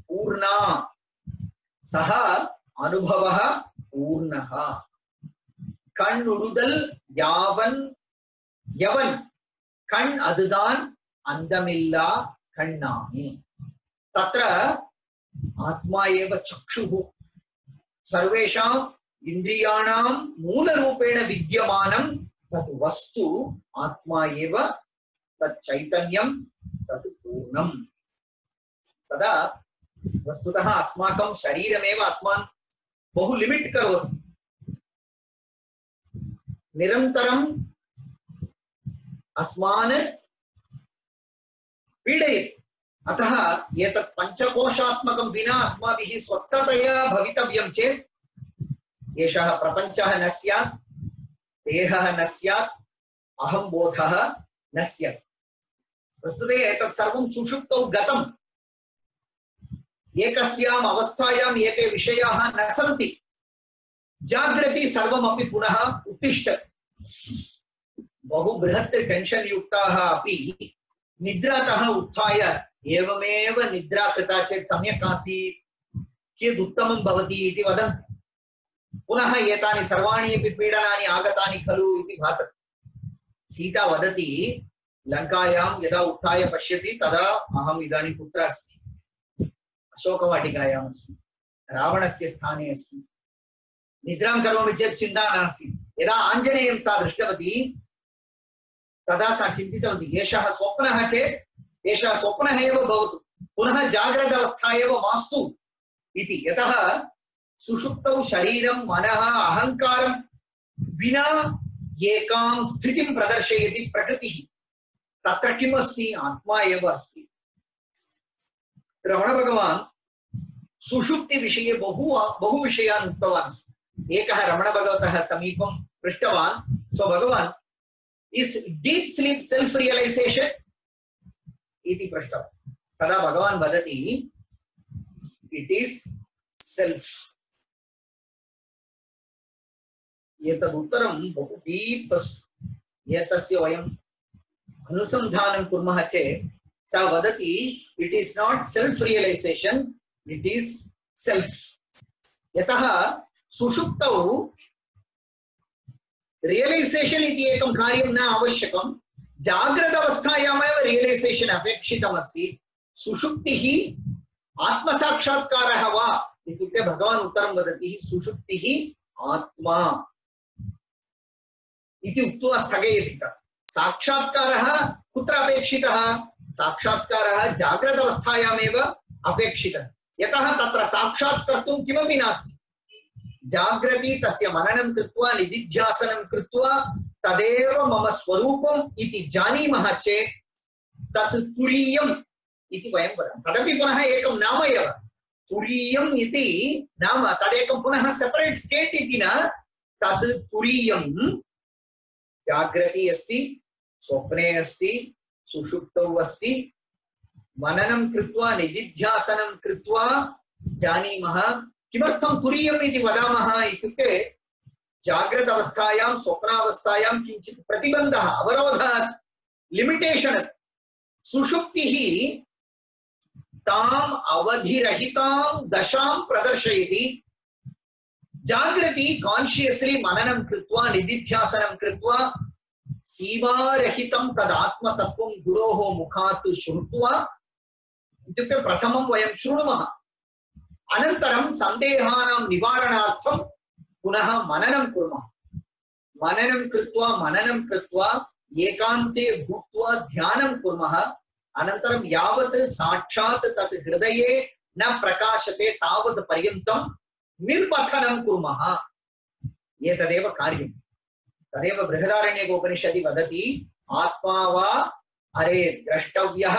पूर्णा। सः अनुभवः पूर्णः। कण्णुडुदल यावन् यवन् कण् अदुदान् अन्दमिल्ला कण्णामि। तत्र आत्मा एव चक्षुः। सर्वेषां इंद्रियाणां मूलरूपेण विद्यमानं तत् वस्तु आत्मा एव, तत् चैतन्यं, तत् पूर्णम्। तदा वस्तुतः अस्माकं शरीरमेव अस्मान् बहु लिमिट् करोति, निरन्तरम् अस्मान् पीडयति। अतः एतत् पंचकोशात्मकं विना अस्माभिः स्वस्थतया भवितव्यं चेत् एषः प्रपञ्चः न स्यात्, देहः न स्यात्, अहंबोधः न स्यात्। वस्तुतः एतत् सर्वं सुषुप्तौ गतम्। एकस्याम् अवस्थायाम् एते विषयाः न सन्ति। जागृति सर्वमपि पुनः उत्तिष्ठति। बहु बृहत् टेन्शन् युक्ताः अपि निद्रातः उत्थाय एवमेव निद्रा कृता चेत् सम्यक् आसीत् कियत् उत्तमं भवति इति वदन्ति पुनः एतानि सर्वाणि अपि पीडनानि आगतानि खलु इति भासते सीता वदति लङ्कायां यदा उत्थाय पश्यति तदा अहम् इदानीं कुत्र अस्मि अशोकवाटिकायाम् अस्मि रावणस्य स्थाने अस्मि निद्रां करोमि चेत् चिन्ता नास्ति यदा आञ्जनेयं सा दृष्टवती तदा सा चिन्तितवती एषः स्वप्नः चेत् एषः स्वप्नः एव भवतु पुनः जाग्रत अवस्था एव मास्तु इति यतः सुषुप्तौ शरीरं मनः अहङ्कारं विना एकां स्थितिं प्रदर्शयति प्रकृतिः तत्र किम् अस्ति आत्मा एव अस्ति रमण भगवान् सुषुप्ति विषये बहु विषयान् उक्तवान् एकः रमण भगवतः समीपं पृष्टवान् सो भगवान् is deep sleep self realisation इति पृष्टवान् तदा भगवान् वदति इट इस् सेल्फ एतद् उत्तरं बहु डीप अस्ति एतस्य वयम् अनुसन्धानं कुर्मः चेत् सा वदति it is not self realisation it is self यतः सुषुप्तौ रियलाइजेशन इति एकं कार्यं न आवश्यकं जाग्रत अवस्थायामेव रियलाइजेशन अपेक्षितमस्ति सुषुप्तिः आत्मसाक्षात्कारः वा इत्युक्ते भगवान् उत्तरं वदति सुषुप्तिः आत्मा इति उक्त्वा स्थगयति साक्षात्कारः कुत्र अपेक्षितः साक्षात्कारः जाग्रत अवस्थायामेव अपेक्षितः यतः तत्र साक्षात्कर्तुं किमपि नास्ति जाग्रति तस्य मननं कृत्वा निदिध्यासनं कृत्वा तदेव मम स्वरूपम् इति जानीमः चेत् तत् तुरीयम् इति वयं वदामः तदपि पुनः एकं नाम एव तुरीयम् इति नाम तदेकं पुनः सेपरेट् स्टेट् इति न तत् तुरीयं जाग्रति अस्ति स्वप्ने अस्ति सुषुप्तौ अस्ति मननं कृत्वा निदिध्यासनं कृत्वा जानीमः किमर्थं तुरीयम् इति वदामः इत्युक्ते जाग्रत अवस्थायां स्वप्नावस्थायां किञ्चित् प्रतिबन्धः अवरोधः लिमिटेशन् अस्ति सुषुप्तिः ताम् अवधिरहितां दशां प्रदर्शयति जागृति कॉन्शियसली मननं कृत्वा निदिध्यासनं कृत्वा सीमारहितं तदात्मतत्त्वं गुरोः मुखात् श्रुत्वा इत्युक्ते प्रथमं वयं शृणुमः अनन्तरं सन्देहानां निवारणार्थं पुनः मननं कुर्मः मननं कृत्वा एकान्ते भूत्वा ध्यानं कुर्मः अनन्तरं यावत् साक्षात् तत् हृदये न प्रकाशते तावत् पर्यन्तं निर्पथनं कुर्मः एतदेव कार्यं तदेव बृहदारण्यकोपनिषदि वदति आत्मा वा अरे द्रष्टव्यः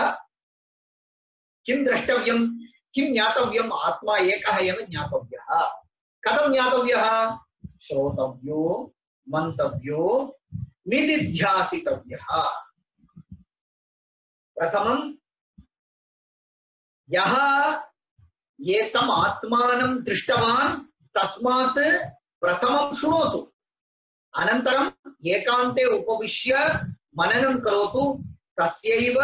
किं द्रष्टव्यं किं ज्ञातव्यम् आत्मा एकः एव ज्ञातव्यः कथं ज्ञातव्यः श्रोतव्यो मन्तव्यो निदिध्यासितव्यः प्रथमं यः एतम् आत्मानं दृष्टवान् तस्मात् प्रथमं शृणोतु अनन्तरम् एकान्ते उपविश्य मननं करोतु तस्यैव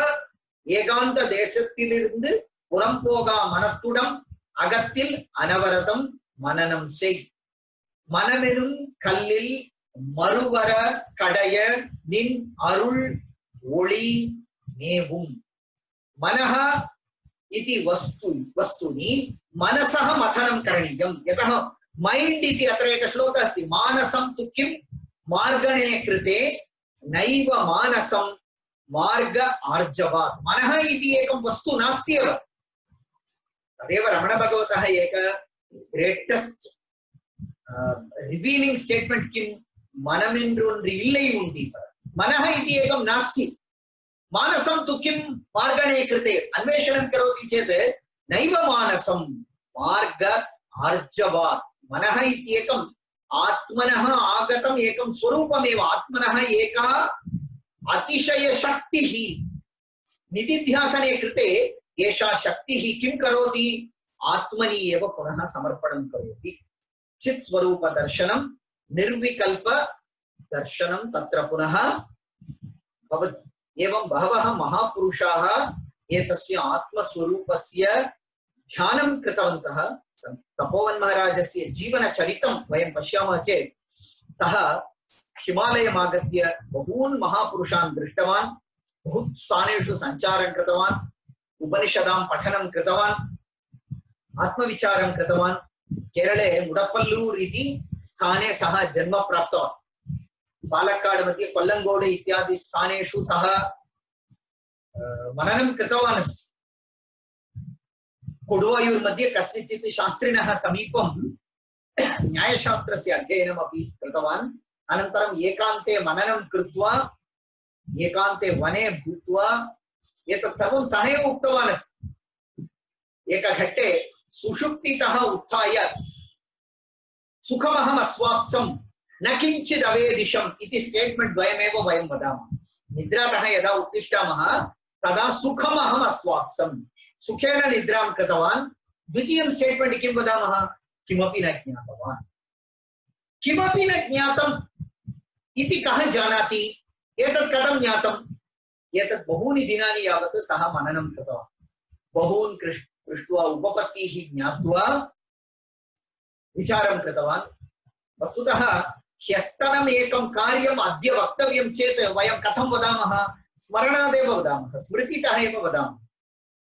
ஏகாந்த தேசத்திலிருந்து புறம்போகா மனத்துடன் அகத்தில் அனவரதம் மனனம் செய் மனமெனும் கல்லில் மறுவர கடைய நின் அருள் ஒளி நேவும் मनः इति वस्तुनि मनसः मथनं करणीयं यतः माइंड इति अत्र एकः श्लोकः अस्ति मानसं तु किं मार्गणे कृते नैव मानसं मार्ग आर्जवात् मनः इति एकं वस्तु नास्ति एव तदेव रमण भगवतः एक ग्रेटेस्ट रिवीलिंग स्टेटमेंट किं मनमेन्द्रोன்று இல்லை உண்டி मनः इति एकं नास्ति मानसं तु किं मार्गणे कृते अन्वेषणं करोति चेत् नैव मानसं मार्ग आर्जवात् मनः इति एकम् आत्मनः आगतम् एकं स्वरूपमेव आत्मनः एका अतिशय शक्तिः निदिध्यासने कृते एषा शक्तिः किं करोति आत्मनि एव पुनः समर्पणं करोति चित् स्वरूप दर्शनं निर्विकल्प दर्शनं तत्र पुनः भवति एवं बहवः महापुरुषाः एतस्य आत्मस्वरूपस्य ध्यानं कृतवन्तः। तपोवन महाराजस्य जीवनचरितं वयं पश्यामः चेत् सः हिमालयमागत्य बहून् महापुरुषान् दृष्टवान्, बहु स्थानेषु सञ्चारं कृतवान्, उपनिषदां पठनं कृतवान्, आत्मविचारं कृतवान्। केरले मुडप्पल्लूर् इति स्थाने सः जन्म प्राप्तवान्। पालक्काड् मध्ये कोल्लङ्गोडु इत्यादि स्थानेषु सः मननं कृतवान् अस्ति। कोडुवायूर् मध्ये कस्यचित् शास्त्रिणः समीपं न्यायशास्त्रस्य अध्ययनमपि कृतवान्। अनन्तरम् एकान्ते मननं कृत्वा एकान्ते वने भूत्वा एतत् सर्वं सः एव उक्तवान् अस्ति। एकघट्टे सुषुप्तितः उत्थाय सुखमहम् अस्वाप्सं न किञ्चित् अवेदिशम् इति स्टेट्मेण्ट् द्वयमेव वयं वदामः। निद्रातः यदा उत्तिष्ठामः तदा सुखमहम् अस्वाप्सं, सुखेन निद्रां कृतवान्। द्वितीयं स्टेट्मेण्ट् किं वदामः? किमपि न ज्ञातवान्। किमपि न ज्ञातम् इति कः जानाति? एतत् कथं ज्ञातम्? एतत् बहूनि दिनानि यावत् सः मननं कृतवान्, बहून् पृष्ट्वा उपपत्तिः ज्ञात्वा विचारं कृतवान्। वस्तुतः ह्यस्तनम् एकं कार्यम् अद्य वक्तव्यं चेत् वयं कथं वदामः? स्मरणादेव वदामः, स्मृतितः एव वदामः।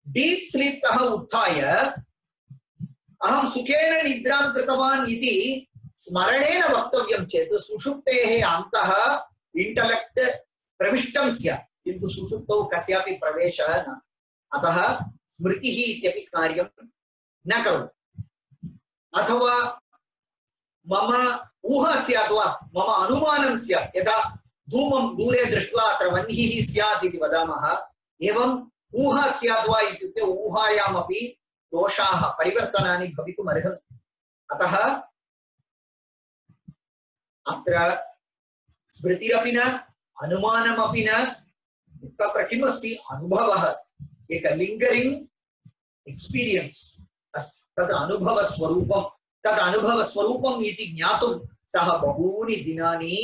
डीप् स्लीप् तः उत्थाय अहं सुखेन निद्रां कृतवान् इति स्मरणेन वक्तव्यं चेत् सुषुप्तेः अन्तः इंटेलेक्ट् प्रविष्टं स्यात्, किन्तु सुषुप्तौ कस्यापि प्रवेशः नास्ति। अतः स्मृतिः इत्यपि कार्यं न करोति। अथवा मम ऊहा स्यात् वा, मम अनुमानं स्यात्। यदा धूमं दूरे दृष्ट्वा अत्र वह्निः स्यात् इति वदामः, एवं ऊहा स्यात् वा इत्युक्ते ऊहायामपि दोषाः परिवर्तनानि भवितुम् अर्हन्ति। अतः अत्र स्मृतिरपि न, अनुमानमपि न, तत्र किमस्ति? अनुभवः, एक लिंगरिंग एक्सपीरियंस अस्ति। तद् अनुभवस्वरूपं, तद् अनुभवस्वरूपम् इति ज्ञातुं सः बहूनि दिनानि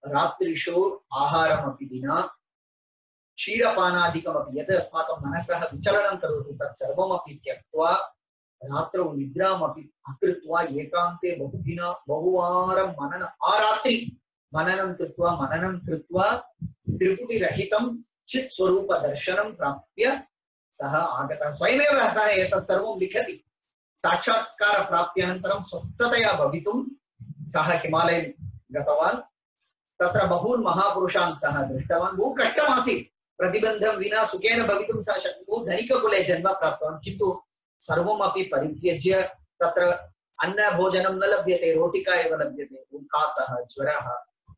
रात्रिषु आहारमपि विना, क्षीरपानादिकमपि यद् अस्माकं मनसः विचलनं करोति तत् सर्वमपि त्यक्त्वा रात्रौ निद्रामपि अकृत्वा एकान्ते बहुवारं आरात्रि मननं कृत्वा त्रिपुटिरहितं चित् स्वरूप दर्शनं प्राप्य सः आगतः। स्वयमेव सः एतत् सर्वं लिखति। साक्षात्कार प्राप्त्यनन्तरं स्वस्थतया भवितुं सः हिमालयं गतवान्। तत्र बहून् महापुरुषान् सः दृष्टवान्। बहु कष्टमासीत्, प्रतिबन्धं विना सुखेन भवितुं सः बहु धनिककुले जन्म प्राप्तवान्, किन्तु सर्वमपि परित्यज्य तत्र अन्नभोजनं न लभ्यते, रोटिका एव लभ्यते। उल्कासः, ज्वरः,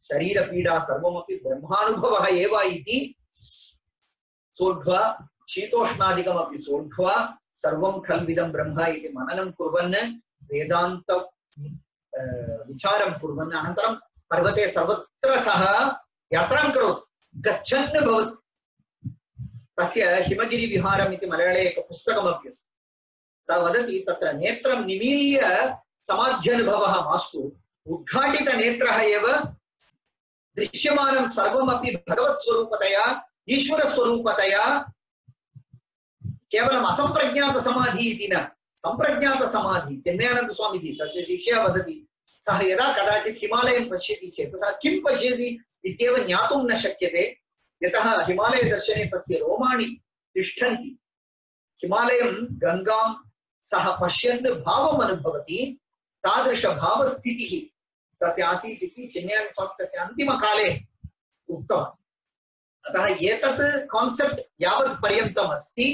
शरीरपीडा सर्वमपि ब्रह्मानुभवः एव इति सोढ्वा, शीतोष्णादिकमपि सोढ्वा सर्वं खल्विदं ब्रह्म इति मननं कुर्वन्, वेदान्त विचारं कुर्वन्, अनन्तरं पर्वते सर्वत्र सः यात्रां करोति, गच्छन् भवति। तस्य हिमगिरिविहारम् इति मलयाळे एक पुस्तकमपि अस्ति। सः वदति तत्र नेत्रं निमील्य समाध्यनुभवः मास्तु, उद्घाटितनेत्रः एव दृश्यमानं सर्वमपि भगवत्स्वरूपतया, ईश्वरस्वरूपतया, केवलम् असम्प्रज्ञातसमाधि इति न, सम्प्रज्ञातसमाधि। चिन्मयानन्द स्वामीजी तस्य शिष्यः वदति, सः यदा कदाचित् हिमालयं पश्यति चेत् सः किं पश्यति इत्येव ज्ञातुं न शक्यते, यतः हिमालयदर्शने तस्य रोमाणि तिष्ठन्ति। हिमालयं गङ्गां सः पश्यन् भावम् अनुभवति, तादृशभावस्थितिः तस्य आसीत् इति चिन्मयानन्द स्वामी तस्य अन्तिमकाले उक्तवान्। अतः एतत् कान्सेप्ट् यावत् पर्यन्तम् अस्ति,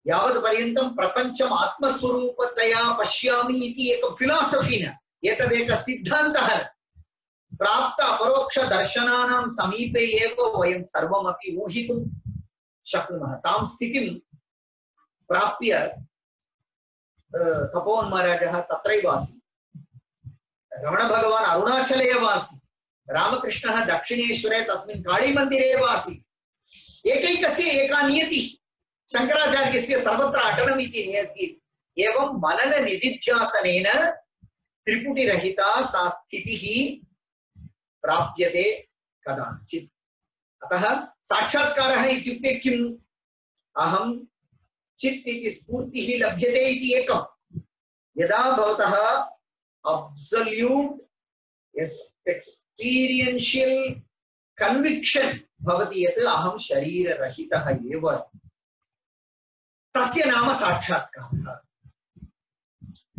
यावत् पर्यन्तं प्रपञ्चम् आत्मस्वरूपतया पश्यामि इति एकं फिलासफी न, एतदेकः सिद्धान्तः न। प्राप्त अपरोक्ष दर्शनानां समीपे एव वयं सर्वमपि ऊहितुं शक्नुमः। तां स्थितिं प्राप्य तपोवन महाराजः तत्रैव आसीत्, रमण भगवान् अरुणाचले एव आसीत्, रामकृष्णः दक्षिणेश्वरे तस्मिन् काळीमन्दिरे एव आसीत्। एकैकस्य एका नियतिः, शङ्कराचार्यस्य सर्वत्र अटनम् इति नियतिः। एवं मनन निधिध्यासनेन त्रिपुटिरहिता सा स्थितिः प्राप्यते कदाचित्। अतः साक्षात्कारः इत्युक्ते किम्? अहं चित् इति स्फूर्तिः लभ्यते इति एकं। यदा भवतः अब्सोल्यूट एक्सपीरियंशियल कन्विक्शन भवति यत् अहं शरीररहितः एव, तस्य नाम साक्षात्कारः।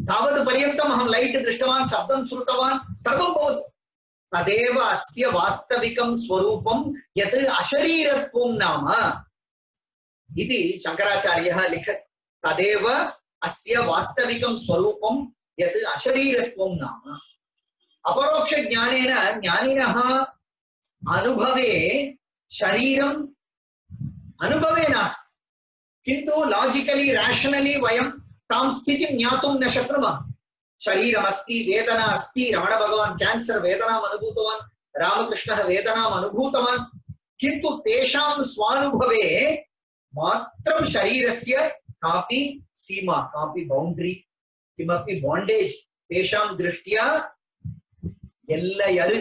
तावत् पर्यन्तम् अहं लैट् दृष्टवान्, शब्दं श्रुतवान्, सर्वं भवति, तदेव अस्य वास्तविकं स्वरूपं यत् अशरीरत्वं नाम इति शंकराचार्यः लिखति। तदेव अस्य वास्तविकं स्वरूपं यत् अशरीरत्वं नाम। अपरोक्ष ज्ञानेन ज्ञानिनः अनुभवे शरीरम् अनुभवे नास्ति, किन्तु लॉजिकली रैशनली वयं तां स्थितिं ज्ञातुं न शक्नुमः। शरीरमस्ति, वेदना अस्ति, रमण भगवान् कैंसर वेदनाम् अनुभूतवान्, रामकृष्णः वेदनाम् अनुभूतवान्, किन्तु तेषां स्वानुभवे मात्रं शरीरस्य कापि सीमा, कापि बाउंड्री, किमपि बॉन्डेज तेषां दृष्ट्या एल्लयरु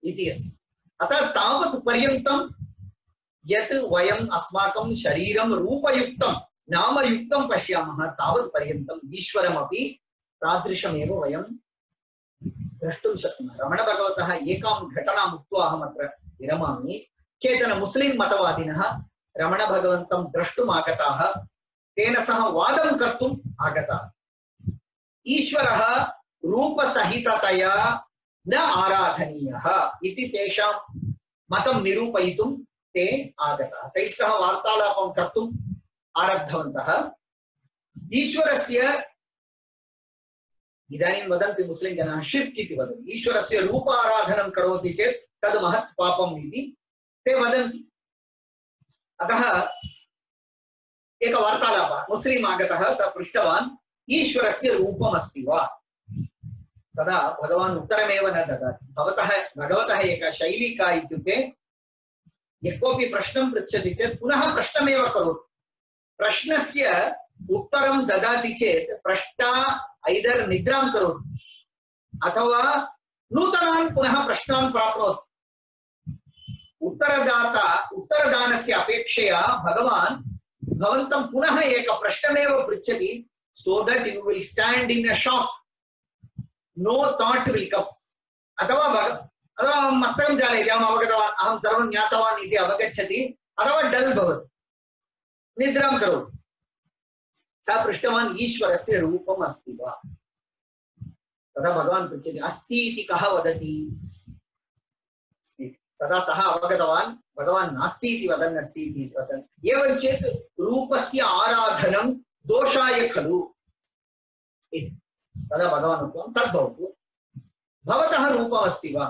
इति अस्ति। अतः तावत् पर्यन्तं यत् वयम् अस्माकं शरीरं रूपयुक्तं नामयुक्तं पश्यामः, तावत् पर्यन्तम् ईश्वरमपि तादृशमेव वयं द्रष्टुं शक्नुमः। रमण भगवतः एकां घटनाम् उक्त्वा अहमत्र विरमामि। केचन मुस्लिं मतवादिनः रमण भगवन्तं द्रष्टुम् आगताः, तेन सह वादं कर्तुम् आगताः। ईश्वरः रूपसहिततया न आराधनीयः इति तेषां मतं निरूपयितुं ते आगताः। तैः सह वार्तालापं कर्तुम् आरब्धवन्तः। ईश्वरस्य, इदानीं वदन्ति मुस्लिं जनाः शिर्क् इति वदन्ति, ईश्वरस्य रूप आराधनं करोति चेत् तद् महत् पापम् इति ते वदन्ति। अतः एक वार्तालापः, मुस्लिम् आगतः, स पृष्टवान् ईश्वरस्य रूपम् अस्ति वा? तदा भगवान् उत्तरमेव न ददाति। भगवतः एका शैली का इत्युक्ते यः कोऽपि प्रश्नं पृच्छति चेत् पुनः प्रश्नमेव करोति। प्रश्नस्य उत्तरं ददाति चेत् प्रष्टा ऐदर् निद्रां करोति अथवा नूतनान् पुनः प्रश्नान् प्राप्नोति। उत्तरदानस्य अपेक्षया भगवान् भवन्तं पुनः एक प्रश्नमेव पृच्छति, so that you will stand in a shock, no thought will come. अथवा मस्तकं चालयति, अहम् अवगतवान्, अहं सर्वं ज्ञातवान् इति अवगच्छति, अथवा डल् भवति, निद्रां करोति। सः पृष्टवान् ईश्वरस्य रूपम् अस्ति वा? तदा भगवान् पृच्छति, अस्ति इति कः वदति? तदा सः अवगतवान् भगवान् नास्ति इति वदन् अस्ति इति वदन्। एवं चेत् रूपस्य आराधनं दोषाय खलु? तदा भगवान् उक्तवान्, तद्भवतु, भवतः रूपम् अस्ति वा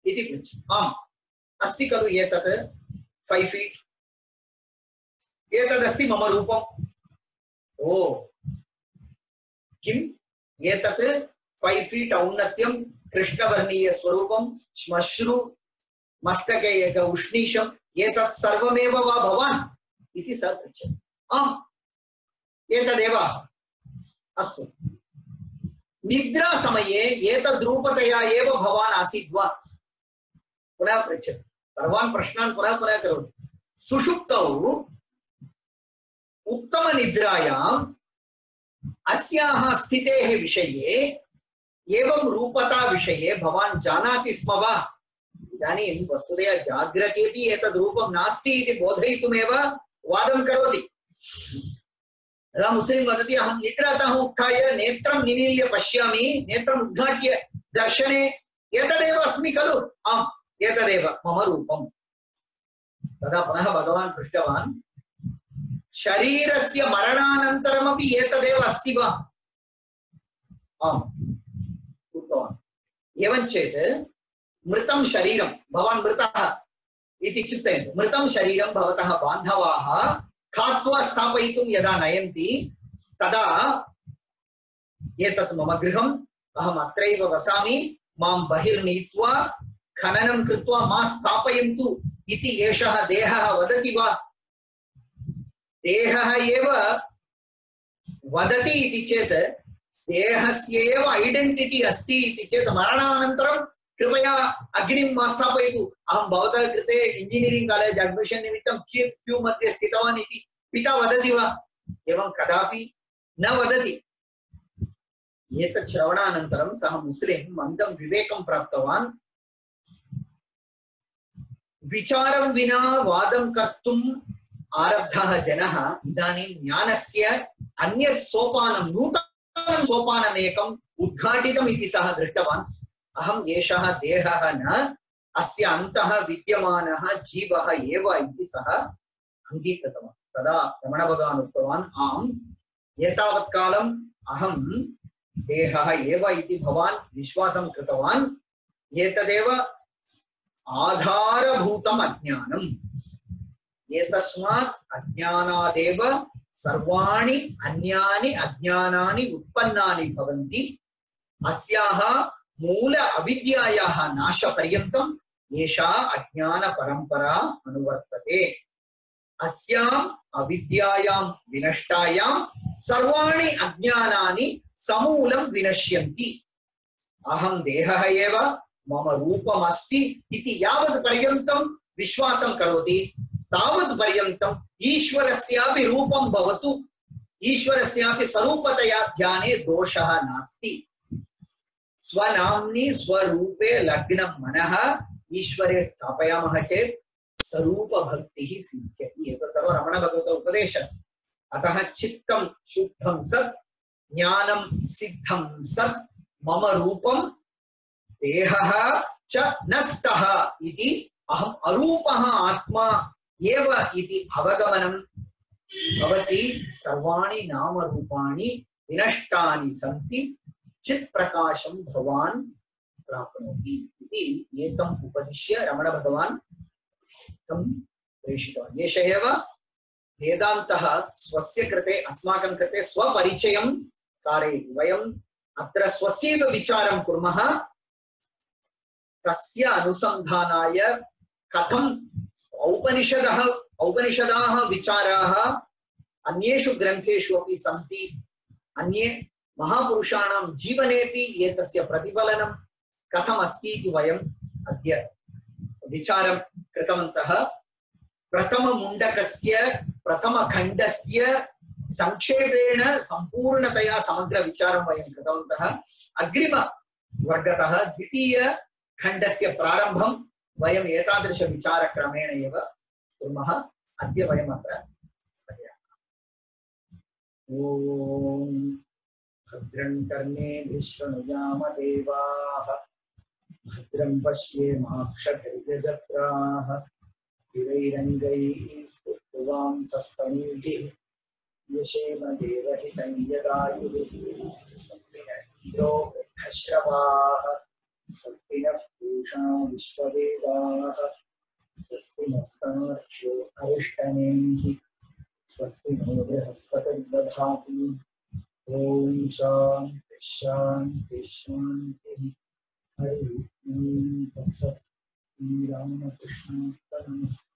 इति पृच्छति। आम् अस्ति खलु, एतत् 5 फीट्, एतदस्ति मम रूपम्। ओ किम्? एतत् 5 फीट् औन्नत्यं, कृष्णवर्णीय स्वरूपं, श्मश्रु, मस्तके एक उष्णीषम्, एतत् सर्वमेव वा भवान् इति सः पृच्छति। आम् एतदेव। अस्तु, निद्रा समये एतद्रूपतया एव भवान् आसीत् वा? पुनः पृच्छति। सर्वान् प्रश्नान् पुनः पुनः करोति। सुषुप्तौ उत्तमनिद्रायाम् अस्याः स्थितेः विषये एवं रूपता विषये भवान् जानाति स्म वा? इदानीं वस्तुतया जाग्रतेपि एतद् रूपं नास्ति इति बोधयितुमेव वादं करोति। तदा मुस्लिं वदति, अहं निद्रातः उत्थाय नेत्रं निमील्य पश्यामि, नेत्रम् उद्घाट्य दर्शने एतदेव अस्मि खलु? आम् एतदेव मम रूपम्। तदा पुनः भगवान् पृष्टवान्, शरीरस्य मरणानन्तरमपि एतदेव अस्ति वा? आम् उक्तवान्। एवं चेत् मृतं शरीरं, भवान् मृतः इति चिन्तयन्तु, मृतं शरीरं भवतः बान्धवाः खात्वा स्थापयितुं यदा नयन्ति तदा एतत् मम गृहम्, अहम् अत्रैव वसामि, मां बहिर्नीत्वा खननं कृत्वा मा स्थापयन्तु इति एषः देहः वदति वा? देहः एव वदति इति चेत्, देहस्य एव ऐडेंटिटी अस्ति इति चेत् मरणानन्तरं कृपया अग्निं मा स्थापयतु, अहं भवतः कृते इंजिनियरिंग कॉलेज एडमिशन निमित्तं क्यू मध्ये स्थितवान् इति पिता वदति वा? एवं कदापि न वदति। एतत् श्रवणानन्तरं सः मुस्लिं मन्दं विवेकं प्राप्तवान्। विचारं विना वादं कर्तुम् आरब्धः जनः इदानीं ज्ञानस्य अन्यत् सोपानं, नूतनं सोपानम् एकम् उद्घाटितम् इति सः दृष्टवान्। अहम् एषः देहः न, अस्य अन्तः विद्यमानः जीवः एव इति सः अङ्गीकृतवान्। तदा रमणभगवान् उक्तवान्, आम्, एतावत् कालम् अहं देहः एव इति भवान् विश्वासं कृतवान्, एतदेव आधारभूतम् अज्ञानम्। एतस्मात् अज्ञानादेव सर्वाणि अन्यानि अज्ञानानि उत्पन्नानि भवन्ति। अस्याः मूल अविद्यायाः नाशपर्यन्तम् एषा अज्ञानपरम्परा अनुवर्तते। अस्याम् अविद्यायां विनष्टायां सर्वाणि अज्ञानानि समूलं विनश्यन्ति। अहं देहः एव, मम रूपम् अस्ति इति यावत् पर्यन्तं विश्वासं करोति तावत् पर्यन्तम् ईश्वरस्यापि रूपं भवतु, ईश्वरस्यापि स्वरूपतया ध्याने दोषः नास्ति। स्वनाम्नि स्वरूपे लग्नं मनः ईश्वरे स्थापयामः चेत् स्वरूप भक्तिः सिद्ध्यति। एतत् सर्वं रमणभगवत उपदेशः। अतः चित्तं शुद्धं सत्, ज्ञानं सिद्धं सत्, मम रूपं देहः च न स्तः इति, अहम् अरूपः आत्मा एव इति अवगमनं भवति। सर्वाणि नामरूपाणि विनष्टानि सन्ति, चित् प्रकाशं भवान् प्राप्नोति इति एतम् उपदिश्य रमणभगवान् तं प्रेषितवान्। एष एव वेदान्तः स्वस्य कृते, अस्माकं कृते स्वपरिचयं कारयति। वयम् अत्र स्वस्यैव विचारं कुर्मः, तस्य अनुसन्धानाय कथम् औपनिषदाः विचाराः अन्येषु ग्रन्थेषु अपि सन्ति, अन्ये महापुरुषाणां जीवनेपि एतस्य प्रतिफलनं कथम् अस्ति इति वयम् अद्य विचारं कृतवन्तः। प्रथममुण्डकस्य प्रथमखण्डस्य संक्षेपेण सम्पूर्णतया समग्रविचारं वयं कृतवन्तः। अग्रिमवर्गतः द्वितीयखण्डस्य प्रारम्भं वयम् एतादृशविचारक्रमेण एव कुर्मः। अद्य वयम् अत्र स्थगयामः। ॐ भद्रं कर्णेभिः शृणुयाम देवाः, भद्रं पश्येमाक्षभिर्यजत्राः, स्थिरैरङ्गैः स्तुष्टुवांसस्तनूभिः, यशेम देवहितं यदायुः। स्वस्ति न इन्द्रो वृद्धश्रवाः, स्वस्ति नः पूषा विश्ववेदाः, स्वस्ति नस्तार्क्ष्यो अरिष्टनेमिः, स्वस्ति नो बृहस्पतिर्दधातु। ॐ शान्ति शान्ति शान्तिः। हरि ओम तत्सत्। श्री रामकृष्णार्पणमस्तु।